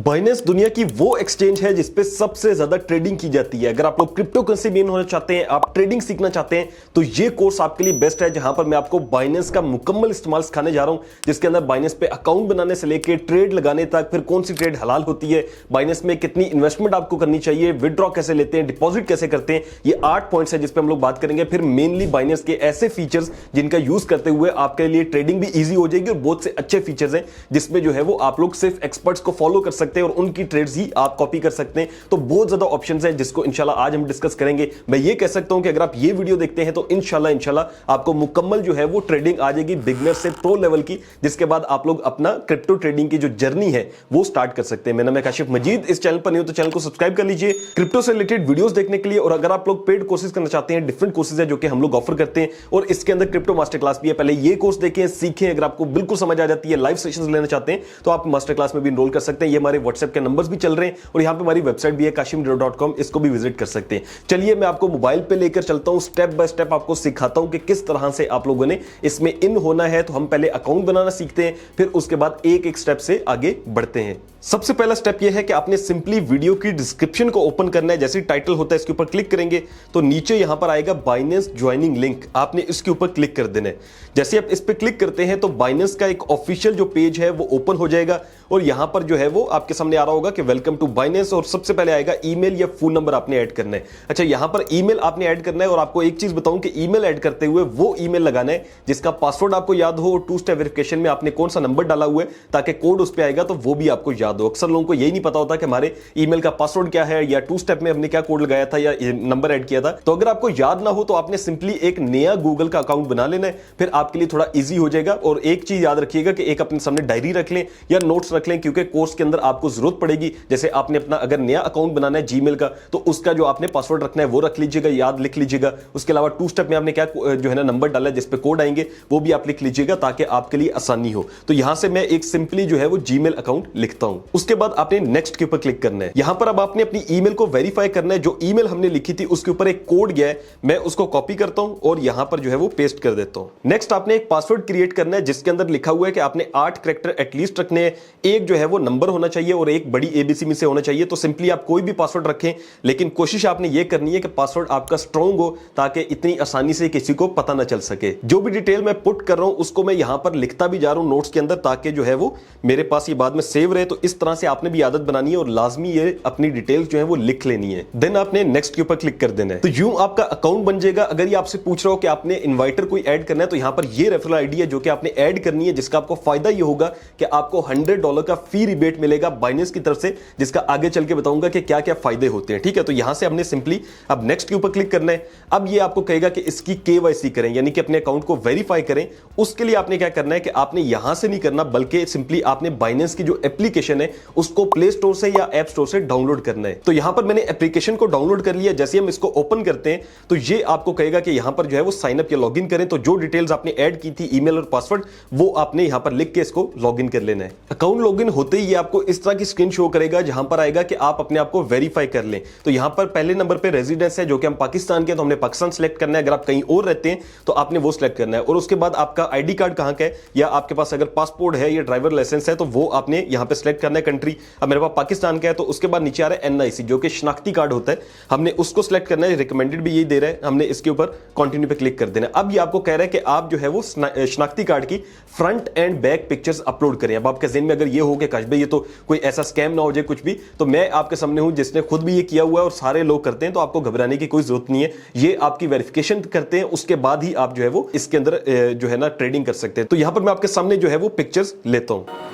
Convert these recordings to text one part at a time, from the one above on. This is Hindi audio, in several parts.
बाइनेंस दुनिया की वो एक्सचेंज है जिसपे सबसे ज्यादा ट्रेडिंग की जाती है। अगर आप लोग क्रिप्टो करेंसी में होना चाहते हैं, आप ट्रेडिंग सीखना चाहते हैं, तो ये कोर्स आपके लिए बेस्ट है, जहां पर मैं आपको बाइनेंस का मुकम्मल इस्तेमाल सिखाने जा रहा हूं, जिसके अंदर बाइनेंस पे अकाउंट बनाने से लेकर ट्रेड लगाने तक, फिर कौन सी ट्रेड हलाल होती है, बाइनेंस में कितनी इन्वेस्टमेंट आपको करनी चाहिए, विदड्रॉ कैसे लेते हैं, डिपॉजिट कैसे करते हैं, ये 8 पॉइंट्स है जिसपे हम लोग बात करेंगे। फिर मेनली बाइनेंस के ऐसे फीचर्स जिनका यूज करते हुए आपके लिए ट्रेडिंग भी ईजी हो जाएगी, और बहुत से अच्छे फीचर्स हैं जिसमें जो है वो आप लोग सिर्फ एक्सपर्ट्स को फॉलो कर सकते हैं और उनकी ट्रेड्स ही आप कॉपी कर सकते हैं। तो बहुत ज्यादा ऑप्शंस हैं जिसको इंशाल्लाह आज हम डिस्कस करेंगे। मैं ये कह सकता हूं कि अगर आप ये वीडियो देखते हैं तो इंशाल्लाह आपको मुकम्मल जो है वो ट्रेडिंग आ जाएगी, बिगनर से प्रो लेवल की, जिसके बाद आप लोग अपना क्रिप्टो ट्रेडिंग की जो जर्नी है वो स्टार्ट कर सकते हैं। मेरा नाम है काशिफ मजीद, इस चैनल पर नहीं हो तो चैनल को सब्सक्राइब कर लीजिए क्रिप्टो से रिलेटेड वीडियोस देखने के लिए। और अगर आप लोग पेड कोर्सेज करना चाहते हैं, डिफरेंट कोर्सेज है जो कि हम लोग ऑफर करते हैं, और इसके अंदर क्रिप्टो मास्टर क्लास भी है। पहले ये कोर्स देखें, सीखें, अगर आपको बिल्कुल समझ आ जाती है, लाइव सेशंस लेना चाहते हैं तो आप मास्टर क्लास में भी इनरोल कर सकते हैं। ये हमारे व्हाट्सएप के नंबर्स भी चल रहे हैं, और यहाँ पे हमारी वेबसाइट भी है kashimdero.com, इसको भी विजिट कर सकते हैं। चलिए मैं आपको मोबाइल पे लेकर चलता हूं, स्टेप बाय स्टेप आपको सिखाता हूं कि किस तरह से आप लोगों ने इसमें इन होना है। तो हम पहले अकाउंट बनाना सीखते हैं, फिर उसके बाद एक एक स्टेप से आगे बढ़ते हैं। सबसे पहला स्टेप यह है कि आपने सिंपली वीडियो की डिस्क्रिप्शन को ओपन करना है। जैसे टाइटल होता है इसके ऊपर क्लिक करेंगे तो नीचे यहां पर आएगा बाइनेंस ज्वाइनिंग लिंक, आपने इसके ऊपर क्लिक कर देना है। जैसे आप इस पर क्लिक करते हैं तो बाइनेंस का एक ऑफिशियल जो पेज है वो ओपन हो जाएगा, और यहां पर जो है वो आपके सामने आ रहा होगा कि वेलकम टू बाइनेंस, और सबसे पहले आएगा ईमेल या फोन नंबर आपने ऐड करना है। अच्छा, यहां पर ईमेल आपने ऐड करना है, और आपको एक चीज बताऊं कि ईमेल ऐड करते हुए वो ईमेल लगाना है जिसका पासवर्ड आपको याद हो, और 2 स्टेप वेरिफिकेशन में आपने कौन सा नंबर डाला हुआ है ताकि कोड उस पर आएगा तो वो भी आपको याद हो। अक्सर लोगों को यही नहीं पता होता कि हमारे ईमेल का पासवर्ड क्या है, या 2 स्टेप में हमने क्या कोड लगाया था या नंबर ऐड किया था। तो अगर आपको याद ना हो तो आपने सिंपली एक नया गूगल का अकाउंट बना लेना है, फिर आपके लिए थोड़ा इजी हो जाएगा। और एक चीज याद रखिएगा कि एक अपने सामने डायरी रख लें या नोट्स रख लें, क्योंकि कोर्स के अंदर आपको जरूरत पड़ेगी। जैसे आपने अपना अगर नया अकाउंट बनाना है जीमेल का, तो उसका जो आपने पासवर्ड रखना है वो रख लीजिएगा, याद लिख लीजिएगा। उसके अलावा 2 स्टेप में आपने क्या जो है ना नंबर डाला है जिस पे कोड आएंगे वो भी आप लिख लीजिएगा, ताकि आपके लिए आसानी हो। तो यहां से मैं एक सिंपली जो है वो जीमेल अकाउंट लिखता हूं। उसके बाद आपने नेक्स्ट के ऊपर क्लिक करना है। यहां पर अब आपने अपनी ईमेल को वेरीफाई करना है। जो ईमेल हमने लिखी थी उसके ऊपर एक कोड गया है, मैं उसको कॉपी करता हूं और यहां पर जो है वो पेस्ट कर देता हूं। नेक्स्ट आपने एक पासवर्ड क्रिएट करना है जिसके अंदर लिखा हुआ है कि आपने 8 कैरेक्टर एटलीस्ट रखने हैं, एक जो है वो नंबर होना चाहिए और एक बड़ी एबीसी में से होना चाहिए। तो सिंपली आप कोई भी पासवर्ड रखें, लेकिन कोशिश आपने ये करनी है कि पासवर्ड आपका स्ट्रांग हो, ताकि इतनी आसानी से किसी को पता ना चल सके। जो भी डिटेल मैं पुट कर रहा हूं उसको मैं यहां पर लिखता भी जा रहा हूं नोट्स के अंदर, ताकि जो है वो मेरे पास ये बाद में सेव रहे। तो इस तरह से आपने भी आदत बनानी है और लाजमी ये अपनी डिटेल्स जो है वो लिख लेनी है। देन आपने नेक्स्ट के ऊपर क्लिक कर देना है। तो यूं आपका अकाउंट बन जाएगा। अगर ये आपसे पूछ रहा हो कि आपने इन्वाइटर कोई ऐड करना है, तो यहां पर ये रेफरल आईडी है जो कि आपने ऐड करनी है, जिसका आपको फायदा ये होगा कि आपको $100 का फी रिबेट मिलेगा बाइनेंस की तरफ से, जिसका आगे चल के बताऊंगा कि क्या क्या फायदे होते हैं। ठीक है, तो यहां से हमने सिंपली अब नेक्स्ट के ऊपर क्लिक करना है। अब ये आपको कहेगा कि इसकी केवाईसी करें, यानी कि अपने अकाउंट को वेरीफाई करें। उसके लिए आपने क्या करना है कि आपने यहां से नहीं करना, बल्कि सिंपली आपने बाइनेंस की जो एप्लीकेशन है उसको प्ले स्टोर से या ऐप स्टोर से डाउनलोड करना है। तो यहां पर मैंने एप्लीकेशन को डाउनलोड कर लिया। जैसे हम इसको ओपन करते हैं तो ये आपको कहेगा कि यहां पर जो है वो साइन अप या लॉगिन करें। तो जो डिटेल्स आपने ऐड की थी ईमेल और पासवर्ड, वो आपने यहां पर लिख के इसको लॉगिन कर लेना है। अकाउंट लॉगिन होते ही ये आपको इस तरह की स्क्रीन शो करेगा जहां पर आएगा कि आप अपने आप को वेरीफाई कर लें। तो यहां पर पहले नंबर पे रेजिडेंस है जो कि हम पाकिस्तान के, तो हमने पाकिस्तान सेलेक्ट करना है। अगर आप कहीं और रहते हैं तो आपने वो सिलेक्ट करना है। और उसके बाद आपका आईडी कार्ड कहां का है, या आपके पास अगर पासपोर्ट है या ड्राइवर लाइसेंस है तो वो आपने यहां पे सिलेक्ट करना है कंट्री। अब मेरे पास पाकिस्तान का है, तो उसके बाद नीचे आ रहा है एनआईसी जो कि शनाख्ती कार्ड होता है, हमने उसको सिलेक्ट करना है। रिकमेंडेड भी यही दे रहा है, हमने इसके ऊपर कंटिन्यू पे क्लिक कर देना है। अब ये आपको कह रहा है कि आप जो है वो शनाख्ती कार्ड की front end back pictures upload करें। अब आपके ज़हन में अगर ये हो कि काश भाई ये तो कोई ऐसा स्कैम ना हो जाए कुछ भी, तो मैं आपके सामने हूं जिसने खुद भी ये किया हुआ है और सारे लोग करते हैं, तो आपको घबराने की कोई जरूरत नहीं है। ये आपकी वेरिफिकेशन करते हैं, उसके बाद ही आप जो है वो इसके अंदर जो है ना ट्रेडिंग कर सकते हैं। तो यहां पर मैं आपके सामने जो है वो पिक्चर्स लेता हूं।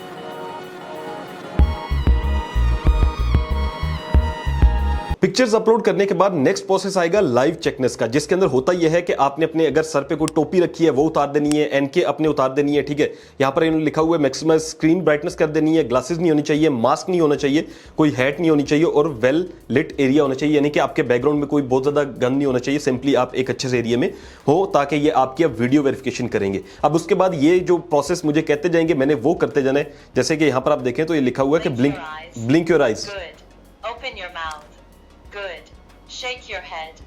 पिक्चर्स अपलोड करने के बाद नेक्स्ट प्रोसेस आएगा लाइव चेकनेस का, जिसके अंदर होता यह है कि आपने अपने अगर सर पे कोई टोपी रखी है वो उतार देनी है, एनके अपने उतार देनी है। ठीक है, यहां पर इन्होंने लिखा हुआ है मैक्सिमम स्क्रीन ब्राइटनेस कर देनी है, ग्लासेस नहीं होनी चाहिए, मास्क नहीं होना चाहिए, कोई हैट नहीं होनी चाहिए, और वेल लिट एरिया होना चाहिए, यानी कि आपके बैकग्राउंड में कोई बहुत ज्यादा गंद नहीं होना चाहिए। सिंपली आप एक अच्छे से एरिया में हो ताकि ये आपकी अब वीडियो वेरिफिकेशन करेंगे। अब उसके बाद ये जो प्रोसेस मुझे कहते जाएंगे मैंने वो करते जाना है। जैसे कि यहां पर आप देखें तो ये लिखा हुआ है कि blink your eyes, Good. Open your mouth. Good. Shake your head.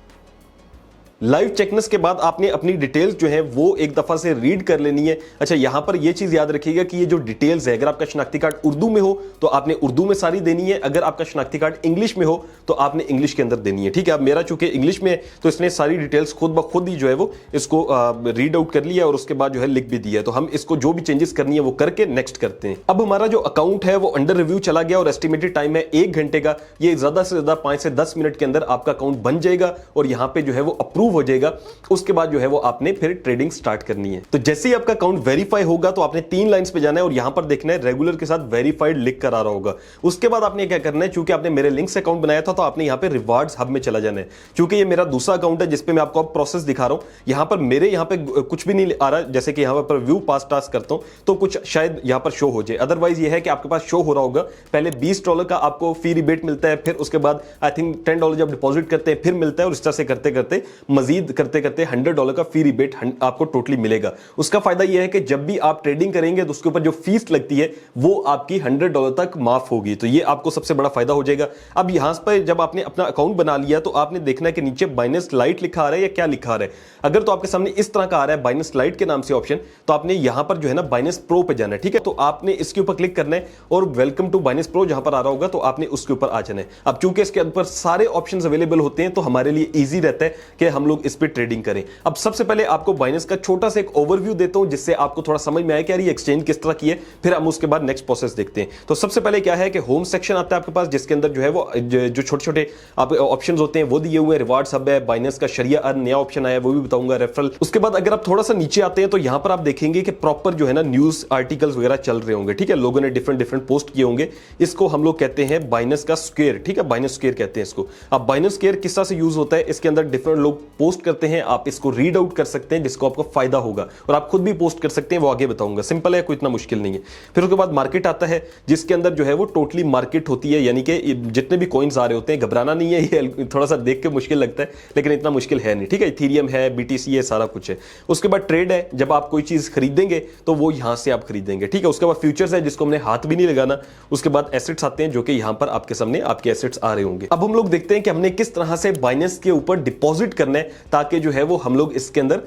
Live चेकनेस के बाद आपने अपनी डिटेल्स जो है वो एक दफा से रीड कर लेनी है। अच्छा, यहां पर ये चीज याद रखिएगा कि ये जो डिटेल्स है, अगर आपका शनाख्ती कार्ड उर्दू में हो तो आपने उर्दू में सारी देनी है, अगर आपका शनाख्ती कार्ड इंग्लिश में हो तो आपने इंग्लिश के अंदर देनी है। ठीक है, अब मेरा चूंकि इंग्लिश में है तो इसने सारी डिटेल्स खुद ब खुद ही जो है वो इसको रीड आउट कर लिया और उसके बाद जो है लिख भी दिया है। तो हम इसको जो भी चेंजेस करनी है वो करके नेक्स्ट करते हैं। अब हमारा जो अकाउंट है वो अंडर रिव्यू चला गया और एस्टिमेटेड टाइम है 1 घंटे का। ये ज्यादा से ज्यादा 5 से 10 मिनट के अंदर आपका अकाउंट बन जाएगा और यहां पे जो है वो अप्रूव हो जाएगा। उसके बाद जो है वो आपने फिर ट्रेडिंग स्टार्ट करनी है। तो जैसे ही आपका अकाउंट वेरीफाई होगा तो आपने 3 लाइंस पे जाना है और यहां पर देखना है रेगुलर के साथ वेरीफाइड लिख कर आ रहा होगा। उसके बाद आपने क्या करना है, चूंकि आपने मेरे लिंक से अकाउंट बनाया था तो आपने यहां पे रिवार्ड्स हब में चला जाना है। चूंकि ये मेरा दूसरा अकाउंट है जिसपे मैं आपको प्रोसेस दिखा रहा हूं, यहां पर मेरे यहां पे कुछ भी नहीं आ रहा। जैसे कि यहां पर व्यू पास टास्क करता हूं तो कुछ शायद यहां पर शो हो जाए, अदरवाइज ये है कि आपके पास शो हो रहा होगा। पहले $20 का आपको फी रिबेट मिलता है, फिर उसके बाद आई थिंक $10 जब डिपॉजिट करते हैं फिर मिलता है और इस तरह से करते करते मजीद करते करते $100 का फी रिबेट आपको टोटली मिलेगा। उसका फायदा यह है कि जब भी आप ट्रेडिंग करेंगे तो उसके ऊपर जो फीस लगती है वो आपकी $100 तक माफ होगी। तो ये आपको सबसे बड़ा फायदा हो जाएगा। अब यहां पर जब आपने अपना अकाउंट बना लिया तो आपने देखना है कि नीचे बाइनेंस लाइट लिखा आ रहा है या क्या लिखा आ रहा है। अगर तो आपके सामने इस तरह का आ रहा है बाइनेंस लाइट के नाम से ऑप्शन, तो आपने यहां पर जो है ना बाइनेंस प्रो पे जाना है। ठीक है, तो आपने इसके ऊपर क्लिक करना है और वेलकम टू बाइनेंस प्रो जहां पर आ रहा होगा तो आपने उसके ऊपर आ जाना है। अब चूंकि इसके ऊपर सारे ऑप्शंस अवेलेबल होते हैं तो हमारे लिए इजी रहता है कि हम लोग इस पे ट्रेडिंग करें। अब सबसे पहले आपको बाइनेंस का छोटा सा एक ओवरव्यू देता हूं जिससे आपको थोड़ा समझ में आए कि यार ये एक्सचेंज किस तरह की है, फिर हम उसके बाद नेक्स्ट प्रोसेस देखते हैं। तो सबसे पहले क्या है कि होम सेक्शन आता है आपके पास जिसके अंदर जो है वो जो छोटे छोटे आप ऑप्शन होते हैं वो दिए हुए हैं। रिवार्ड्स हब है, बाइनेंस का शरिया अर्न नया ऑप्शन आया है वो भी बताऊंगा, रेफरल। उसके बाद अगर आप थोड़ा सा नीचे आते हैं तो यहां पर आप देखेंगे कि प्रॉपर जो है ना न्यूज आर्टिकल्स वगैरह चल रहे होंगे। ठीक है, लोगों ने डिफरेंट डिफरेंट पोस्ट किए होंगे। इसको हम लोग कहते हैं बाइनेंस का स्क्वायर। ठीक है, बाइनेंस स्क्वायर कहते हैं इसको। अब बाइनेंस स्क्वायर किस तरह से यूज होता है, इसके अंदर डिफरेंट लोग पोस्ट करते हैं, आप इसको रीड आउट कर सकते हैं जिसको आपको फायदा होगा और आप खुद भी पोस्ट कर सकते हैं, वो आगे बताऊंगा। सिंपल है, कोई इतना मुश्किल नहीं है। फिर उसके बाद मार्केट आता है जिसके अंदर जो है वो टोटली मार्केट होती है, यानी कि जितने भी कॉइन्स आ रहे होते हैं। घबराना नहीं है, ये थोड़ा सा देख के मुश्किल लगता है लेकिन इतना मुश्किल है नहीं। ठीक है, इथेरियम है, बीटीसी है, सारा कुछ है। उसके बाद ट्रेड है, जब आप कोई चीज खरीदेंगे तो वो यहां से आप खरीदेंगे। ठीक है, उसके बाद फ्यूचर्स है जिसको हमने हाथ भी नहीं लगाना। उसके बाद एसेट्स आते हैं जो कि यहां पर आपके सामने आपके एसेट्स आ रहे होंगे। अब हम लोग देखते हैं कि हमने किस तरह से बाइनेंस के ऊपर डिपॉजिट करना है ताकि जो है वो हम लोग इसके अंदर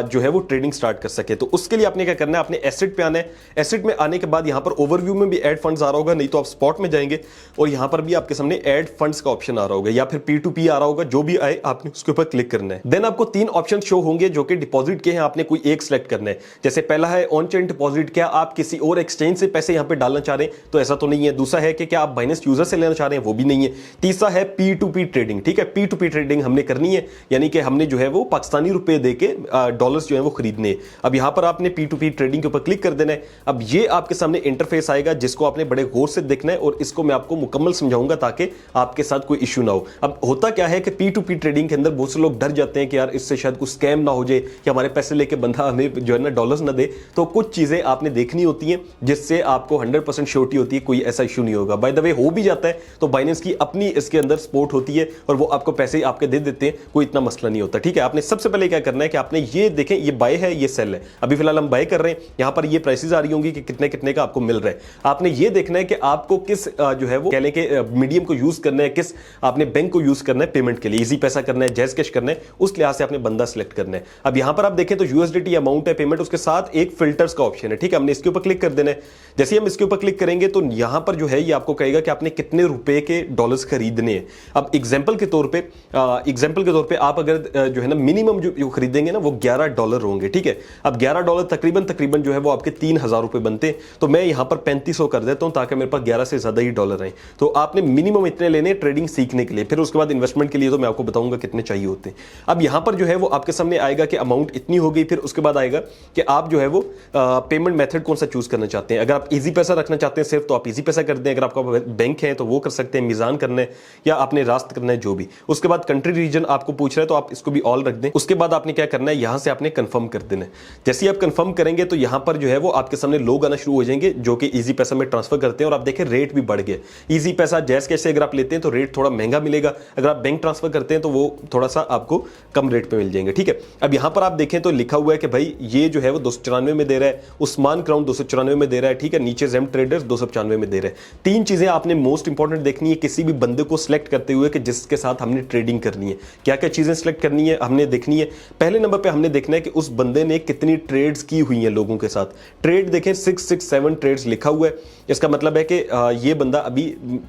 जो है वो ट्रेडिंग स्टार्ट कर सके। तो उसके लिए आपने क्या करना है, आपने एसेट पे आना है। एसेट में आने के बाद यहां पर ओवरव्यू में भी ऐड फंड्स आ रहा होगा, नहीं तो आप स्पॉट में जाएंगे और यहां पर भी आपके सामने ऐड फंड्स का ऑप्शन आ रहा होगा या फिर P2P आ रहा होगा। जो भी आए आपने उसके ऊपर क्लिक करना है। देन आपको 3 ऑप्शन शो होंगे जो कि डिपॉजिट के हैं, आपने कोई एक सिलेक्ट करना है। जैसे पहला है ऑन चेन डिपॉजिट, क्या आप किसी और एक्सचेंज से पैसे यहां पे डालना चाह रहे हैं, तो ऐसा तो नहीं है। दूसरा है कि क्या आप बाइनेंस यूजर से लेना चाह रहे हैं, वो भी नहीं है। तीसरा है P2P ट्रेडिंग। ठीक है, P2P ट्रेडिंग हमने करनी है, यानी कि हमने जो है वो पाकिस्तानी रुपए देके डॉलर्स जो है वो खरीदने। अब यहां पर आपने P2P ट्रेडिंग के ऊपर क्लिक कर देना है। अब ये आपके सामने इंटरफेस आएगा जिसको आपने बड़े गौर से देखना है और इसको मैं आपको मुकम्मल समझाऊंगा ताकि आपके साथ कोई इश्यू ना हो। अब होता क्या है कि P2P ट्रेडिंग के अंदर बहुत से लोग डर जाते हैं कि यार इससे शायद कुछ स्कैम ना हो जाए कि हमारे पैसे लेके बंदा हमें जो है ना डॉलर्स ना दे। तो कुछ चीजें आपने देखनी होती हैं जिससे आपको 100% श्योरिटी होती है कोई ऐसा इश्यू नहीं होगा। बाय द वे हो भी जाता है तो बाइनेंस की अपनी इसके अंदर सपोर्ट होती है और वो आपको पैसे आपके दे देते हैं, कोई इतना मसला नहीं होता। ठीक है, आपने सबसे पहले क्या करना है कि आपने ये देखें, ये बाय है, ये सेल है। अभी फिलहाल हम बाय कर रहे हैं, यहां पर ये प्राइसेस आ रही होंगी कि कितने कितने का आपको मिल रहा है। आपने ये देखना है कि आपको किस जो है वो कह लें कि मीडियम को यूज करना है, किस आपने बैंक को यूज करना है पेमेंट के लिए, इजी पैसा करना है, जैज कैश करना है, उस लिहाज से आपने बंदा सिलेक्ट करना है। अब यहां पर आप देखें तो USDT अमाउंट है पेमेंट, उसके साथ एक फिल्टर्स का ऑप्शन है। ठीक है, हमने इसके ऊपर क्लिक कर देना है। जैसे हम इसके ऊपर क्लिक करेंगे तो यहां पर जो है ये आपको कहेगा कि आपने कितने रुपए के डॉलर्स खरीदने हैं। अब एग्जांपल के तौर पे आप अगर जो है ना मिनिमम जो खरीदेंगे ना वो $11 होंगे। ठीक है, अब $11 तकरीबन जो है वो आपके 3000 रुपए बनते हैं। तो मैं यहां पर 3500 कर देता हूं ताकि मेरे पास 11 से ज्यादा ही डॉलर आए। तो आपने मिनिमम इतने लेने ट्रेडिंग सीखने के लिए, फिर उसके बाद इन्वेस्टमेंट के लिए तो मैं आपको बताऊंगा कितने चाहिए होते हैं। अब यहां पर जो है वो आपके सामने आएगा कि अमाउंट इतनी हो गई, फिर उसके बाद आएगा कि आप जो है वो पेमेंट मेथड कौन सा चूज करना चाहते हैं। अगर आप इजी पैसा रखना चाहते हैं सिर्फ तो आप इजी पैसा कर दें, अगर आपका बैंक है तो वो कर सकते हैं, मीजान करना है या आपने रास्त करना है जो भी। उसके बाद कंट्री रीजन आपको पूछ रहा है तो आप इसको भी ऑल रख दें। उसके बाद आपने क्या करना है, यहां से आपने कंफर्म कर देना है। जैसे ही आप कंफर्म करेंगे तो यहां पर जो है वो आपके सामने लोग आना शुरू हो जाएंगे जो कि इजी पैसा में ट्रांसफर करते हैं और आप देखें रेट भी बढ़ गया। इजी पैसा जैस कैश से अगर आप लेते हैं तो रेट थोड़ा महंगा मिलेगा, अगर आप बैंक ट्रांसफर करते हैं तो वो थोड़ा सा आपको कम रेट पे मिल जाएंगे। ठीक है, अब यहां पर आप देखें तो लिखा हुआ है कि भाई ये जो है वो 294 में दे रहा है, उस्मान क्राउन 294 में दे रहा है। ठीक है, नीचे जेम ट्रेडर्स 295 में दे रहा है। 3 चीजें आपने मोस्ट इंपॉर्टेंट देखनी है किसी भी बंदे को सिलेक्ट करते हुए कि जिसके साथ हमने ट्रेडिंग करनी है। क्या क्या चीजें सिलेक्ट करनी है, हमने देखनी है। पहले नंबर पे हमने देखना है कि उस बंदे ने कितनी ट्रेड्स की हुई हैं लोगों के साथ। ट्रेड देखें 667 ट्रेड्स लिखा हुआ है, इसका मतलब है कि ये बंदा अभी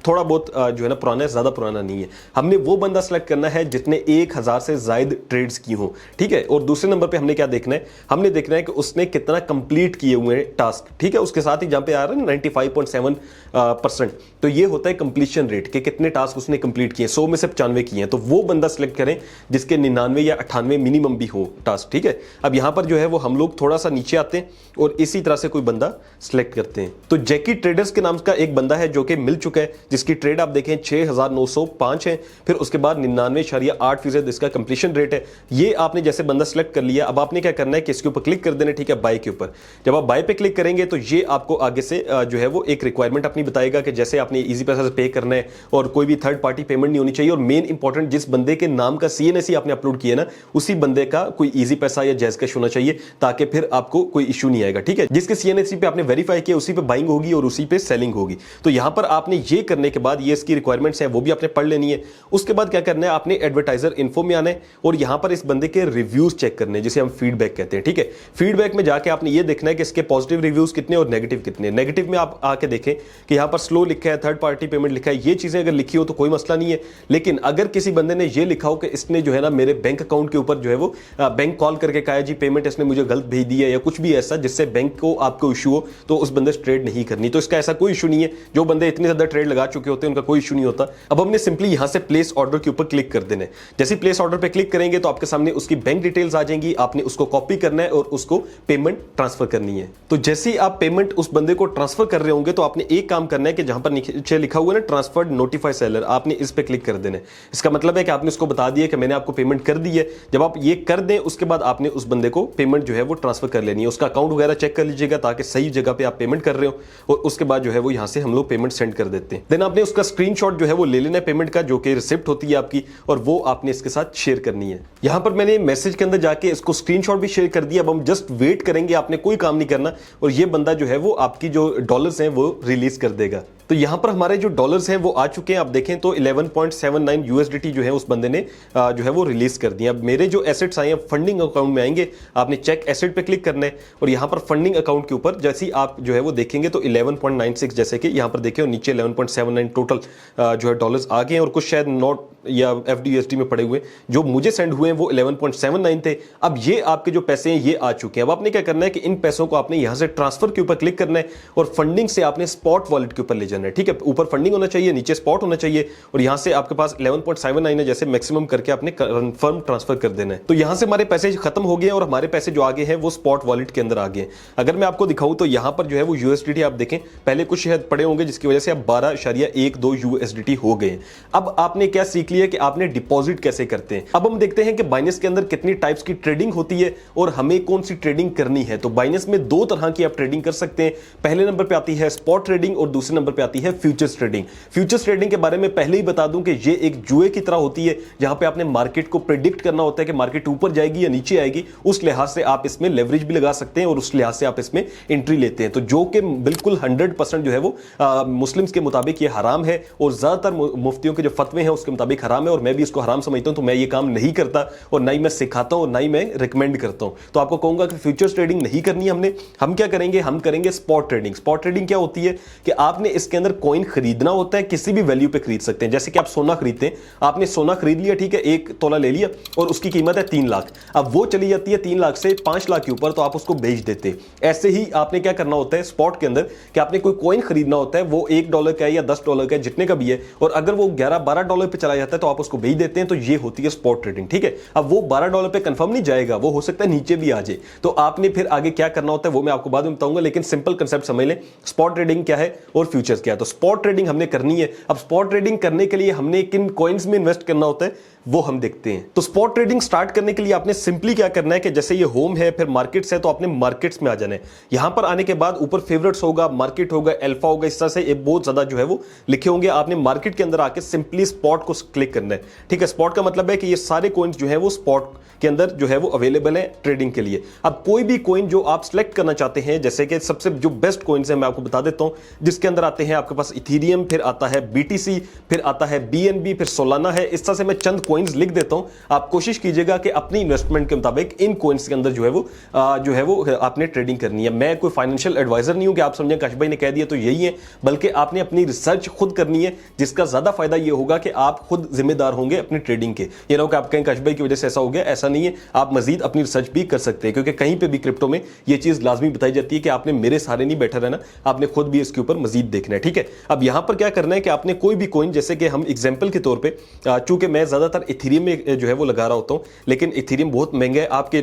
थोड़ा बहुत जो है ना पुराना है, ज्यादा पुराना नहीं है। हमने वो बंदा सेलेक्ट करना है जिसने 1000 से ज्यादा ट्रेड्स की हो, ठीक है। और दूसरे नंबर पे हमने क्या देखना है, हमने देखना है कि उसने कितना कंप्लीट किए हुए हैं टास्क, ठीक है। उसके साथ ही जहां पे आ रहा है 95.7%, तो ये होता है कंप्लीशन रेट कि कितने टास्क उसने कंप्लीट किए, 100 में से 95 किए हैं। तो वो बंदा सेलेक्ट करें जिसके 99 या 98 मिनिमम भी हो टास्क, ठीक है। अब यहां पर जो है वो हम लोग थोड़ा सा नीचे आते हैं और इसी तरह से कोई बंदा सिलेक्ट करते हैं। तो जैकी ट्रेडर्स के नाम का एक बंदा है जो कि मिल चुका है, जिसकी ट्रेड आप देखें 6905 है, फिर उसके बाद 99.8% इसका कंप्लीशन रेट है। ये आपने जैसे बंदा सिलेक्ट कर लिया, अब आपने क्या करना है कि इसके ऊपर क्लिक कर देना, ठीक है, बाय के ऊपर। जब आप बाय पे क्लिक करेंगे तो ये आपको आगे से जो है वो एक रिक्वायरमेंट अपनी बताएगा कि जैसे आपने इजी पैसा से पे करना है और कोई भी थर्ड पार्टी पेमेंट नहीं होनी चाहिए, और मेन इंपॉर्टेंट जिस बंदे के नाम का CNSE आपने अपलोड किया ना, उसी बंदे का कोई इजी पैसा या जैज कैश होना चाहिए, ताकि फिर आपको कोई इशू नहीं आएगा, ठीक है। जिसके CNSE पे आपने वेरीफाई किया उसी पे बाइंग होगी और उसी पे सेलिंग होगी। तो यहां पर आपने ये करने के बाद ये इसकी रिक्वायरमेंट्स हैं वो भी आपने पढ़ लेनी है। उसके बाद क्या करना है, आपने एडवर्टाइजर इन्फो में आना है और यहां पर इस बंदे के रिव्यूज चेक करने, जिसे हम फीडबैक कहते हैं, ठीक है। फीडबैक में जाके आपने ये देखना है कि इसके पॉजिटिव रिव्यूज कितने और नेगेटिव कितने। नेगेटिव में आप आके देखें कि यहां पर स्लो लिखा है, थर्ड पार्टी पेमेंट लिखा है, ये चीजें अगर लिखी हो तो कोई मसला नहीं है। लेकिन अगर किसी बंदे ने ये लिखा हो कि इसने जो है ना मेरे बैंक अकाउंट के ऊपर जो है वो बैंक कॉल करके कहा जी पेमेंट इसने मुझे गलत भेज दी है, या कुछ भी ऐसा जिससे बैंक को आपको इशू हो, तो उस बंदे से ट्रेड नहीं करनी। तो इसका ऐसा कोई इशू नहीं है, जो बंदे इतने ज्यादा ट्रेड लगा चुके होते हैं उनका कोई इशू नहीं होता। अब हमने सिंपली यहां से प्लेस ऑर्डर के ऊपर क्लिक कर देना है। जैसे प्लेस ऑर्डर पे क्लिक करेंगे तो आपके सामने उसकी बैंक डिटेल्स आ जाएंगी, आपने उसको कॉपी करना है और उसको पेमेंट ट्रांसफर करनी है। तो जैसे ही आप पेमेंट उस बंदे को ट्रांसफर कर रहे होंगे तो आपने एक काम करना है कि जहां पर नीचे लिखा हुआ है ना ट्रांसफर्ड नोटिफाई सेलर, आपने इस पे क्लिक कर देना है। इसका मतलब है कि आपने उसको बता दिया कि मैंने आपको पेमेंट कर दी है। जब आप ये कर दें उसके बाद आपने उस बंदे को पेमेंट जो है वो ट्रांसफर कर लेनी है। उसका अकाउंट वगैरह चेक कर लीजिएगा ताकि सही जगह पे आप पेमेंट कर रहे हो, और उसके बाद जो है वो यहां से हम लोग पेमेंट सेंड कर देते हैं। देन आपने उसका स्क्रीनशॉट जो है वो ले लेना है पेमेंट का, जो कि रिसिप्ट होती है आपकी, और वो आपने इसके साथ शेयर करनी है। यहां पर मैंने मैसेज के अंदर जाके इसको स्क्रीनशॉट भी शेयर कर दिया। अब हम जस्ट वेट करेंगे, आपने कोई काम नहीं करना, और ये बंदा जो है वो आपकी जो डॉलर्स हैं वो रिलीज कर देगा। तो यहां पर हमारे जो डॉलर्स हैं वो आ चुके हैं, आप देखें तो 11.79 USDT जो है उस बंदे ने जो है वो रिलीज कर दिया। अब मेरे जो एसेट्स आए हैं फंडिंग अकाउंट में आएंगे, आपने चेक एसेट पे क्लिक करना है और यहां पर फंडिंग अकाउंट के ऊपर जैसे ही आप जो है वो देखेंगे तो 11.96, जैसे कि यहां पर देखें और नीचे 11.79 टोटल जो है डॉलर्स आ गए हैं, और कुछ शायद नोट या FDUSD में पड़े हुए जो मुझे सेंड हुए हैं वो 11.79 थे। अब ये आपके जो पैसे हैं ये आ चुके हैं। अब आपने क्या करना है कि इन पैसों को आपने यहां से ट्रांसफर के ऊपर क्लिक करना है और फंडिंग से आपने स्पॉट वॉलेट के ऊपर ले जाना है, ठीक है। ऊपर फंडिंग होना चाहिए, नीचे स्पॉट होना चाहिए, और यहां से आपके पास 11.79 है, जैसे मैक्सिमम करके आपने कंफर्म ट्रांसफर कर देना है। तो यहां से हमारे पैसे खत्म हो गए और हमारे पैसे जो आगे हैं वो स्पॉट वॉलेट के अंदर आ गए। अगर मैं आपको दिखाऊं तो यहां पर जो है वो USDT आप देखें पहले कुछ शायद पड़े होंगे, जिसकी वजह से अब 12.12 USDT हो गए। अब आपने क्या सीख लिया कि आपने डिपॉजिट कैसे करते हैं। अब हम देखते हैं कि बाइनेंस के अंदर कितनी टाइप्स की ट्रेडिंग होती है और हमें कौन सी ट्रेडिंग करनी है। तो बाइनेंस में 2 तरह की आप ट्रेडिंग कर सकते हैं। पहले नंबर पे आती है स्पॉट ट्रेडिंग और दूसरे नंबर पे आती है फ्यूचर्स ट्रेडिंग। फ्यूचर्स ट्रेडिंग के बारे में पहले ही बता दूं कि ये एक जुए की तरह होती है, जहां पे आपने मार्केट को प्रेडिक्ट करना होता है कि मार्केट ऊपर जाएगी या नीचे आएगी। उस लिहाज से आप इसमें लेवरेज भी लगा सकते हैं और उस लिहाज से आप इसमें एंट्री लेते हैं। तो जो कि बिल्कुल 100% जो है वो मुस्लिम्स के मुताबिक ये हराम है और ज्यादातर मुफ्तियों के जो फतवे हैं उसके मुताबिक हराम है, और मैं भी इसको हराम समझता हूं। तो मैं ये काम नहीं करता और ना ही मैं सिखाता हूं और ना ही मैं रिकमेंड करता हूं। तो आपको कहूंगा कि फ्यूचर्स ट्रेडिंग नहीं करनी हमने। हम क्या करेंगे, हम करेंगे स्पॉट ट्रेडिंग। स्पॉट ट्रेडिंग क्या होती है कि आपने इसके अंदर कॉइन खरीदना होता है, किसी भी वैल्यू पे खरीद सकते हैं। जैसे कि आप सोना खरीदते हैं, आपने सोना खरीद लिया, ठीक है, 1 तोला ले लिया और उसकी कीमत है 3 लाख। अब वो चली जाती है 3 लाख से 5 लाख के ऊपर, तो आप उसको बेच देते हैं। ऐसे ही आपने क्या करना होता है स्पॉट के अंदर कि आपने कोई कॉइन खरीदना होता है, वो $1 का है या $10 का है, जितने का भी है, और अगर वो $11-12 पे चला जाता है तो आप उसको बेच देते हैं। तो ये होती है स्पॉट ट्रेडिंग, ठीक है। अब वो $12 पे कंफर्म नहीं जाएगा, वो हो सकता है नीचे भी आ जाए। तो आपने फिर आगे क्या करना होता है वो मैं आपको बाद में बताऊंगा, लेकिन सिंपल कंसेप्ट समझ लें स्पॉट ट्रेडिंग क्या है और फ्यूचर्स क्या है। तो स्पॉट ट्रेडिंग हमने करनी है। अब स्पॉट ट्रेडिंग करने के लिए हमने किन कॉइन्स में इन्वेस्ट करना होता है वो हम देखते हैं। तो स्पॉट ट्रेडिंग स्टार्ट करने के लिए आपने सिंपली क्या करना है कि जैसे ये होम है, फिर मार्केट्स है, तो आपने मार्केट्स में आ जाना है। यहां पर आने के बाद ऊपर फेवरेट्स होगा, मार्केट होगा, अल्फा होगा, इस तरह से बहुत ज्यादा जो है वो लिखे होंगे। आपने मार्केट के अंदर आके सिंपली स्पॉट को क्लिक करना है, ठीक है। स्पॉट का मतलब है कि ये सारे कॉइन्स जो है वो स्पॉट के अंदर जो है वो अवेलेबल है ट्रेडिंग के लिए। अब कोई भी कॉइन जो आप सिलेक्ट करना चाहते हैं, जैसे कि सबसे जो बेस्ट कॉइन्स है मैं आपको बता देता हूं, जिसके अंदर आते हैं आपके पास इथेरियम, फिर आता है BTC, फिर आता है BNB, फिर सोलाना है। इस तरह से मैं चंद कॉइन्स लिख देता हूं, आप कोशिश कीजिएगा कि अपनी इन्वेस्टमेंट के मुताबिक इन कॉइन्स के अंदर जो है वो आपने ट्रेडिंग करनी है। मैं कोई फाइनेंशियल एडवाइजर नहीं हूं कि आप समझें काश भाई ने कह दिया तो यही है, बल्कि आपने अपनी रिसर्च खुद करनी है, जिसका ज्यादा फायदा ये होगा कि आप खुद जिम्मेदार होंगे अपनी ट्रेडिंग के। ये ना हो कि आप कहें काश भाई की वजह से ऐसा हो गया, ऐसा नहीं है। आप मजीद अपनी रिसर्च भी कर सकते हैं, क्योंकि कहीं पे भी क्रिप्टो में ये चीज लाजमी बताई जाती है कि आपने मेरे सहारे नहीं बैठा रहना, आपने खुद भी इसके ऊपर मजीद देखना है। ठीक है, अब यहां पर क्या करना है कि आपने कोई भी कॉइन, जैसे कि हम एग्जांपल के तौर पे, चूंकि मैं ज्यादातर इथेरियम में जो है वो लगा रहा होता हूं, लेकिन इथेरियम बहुत महंगा है आपके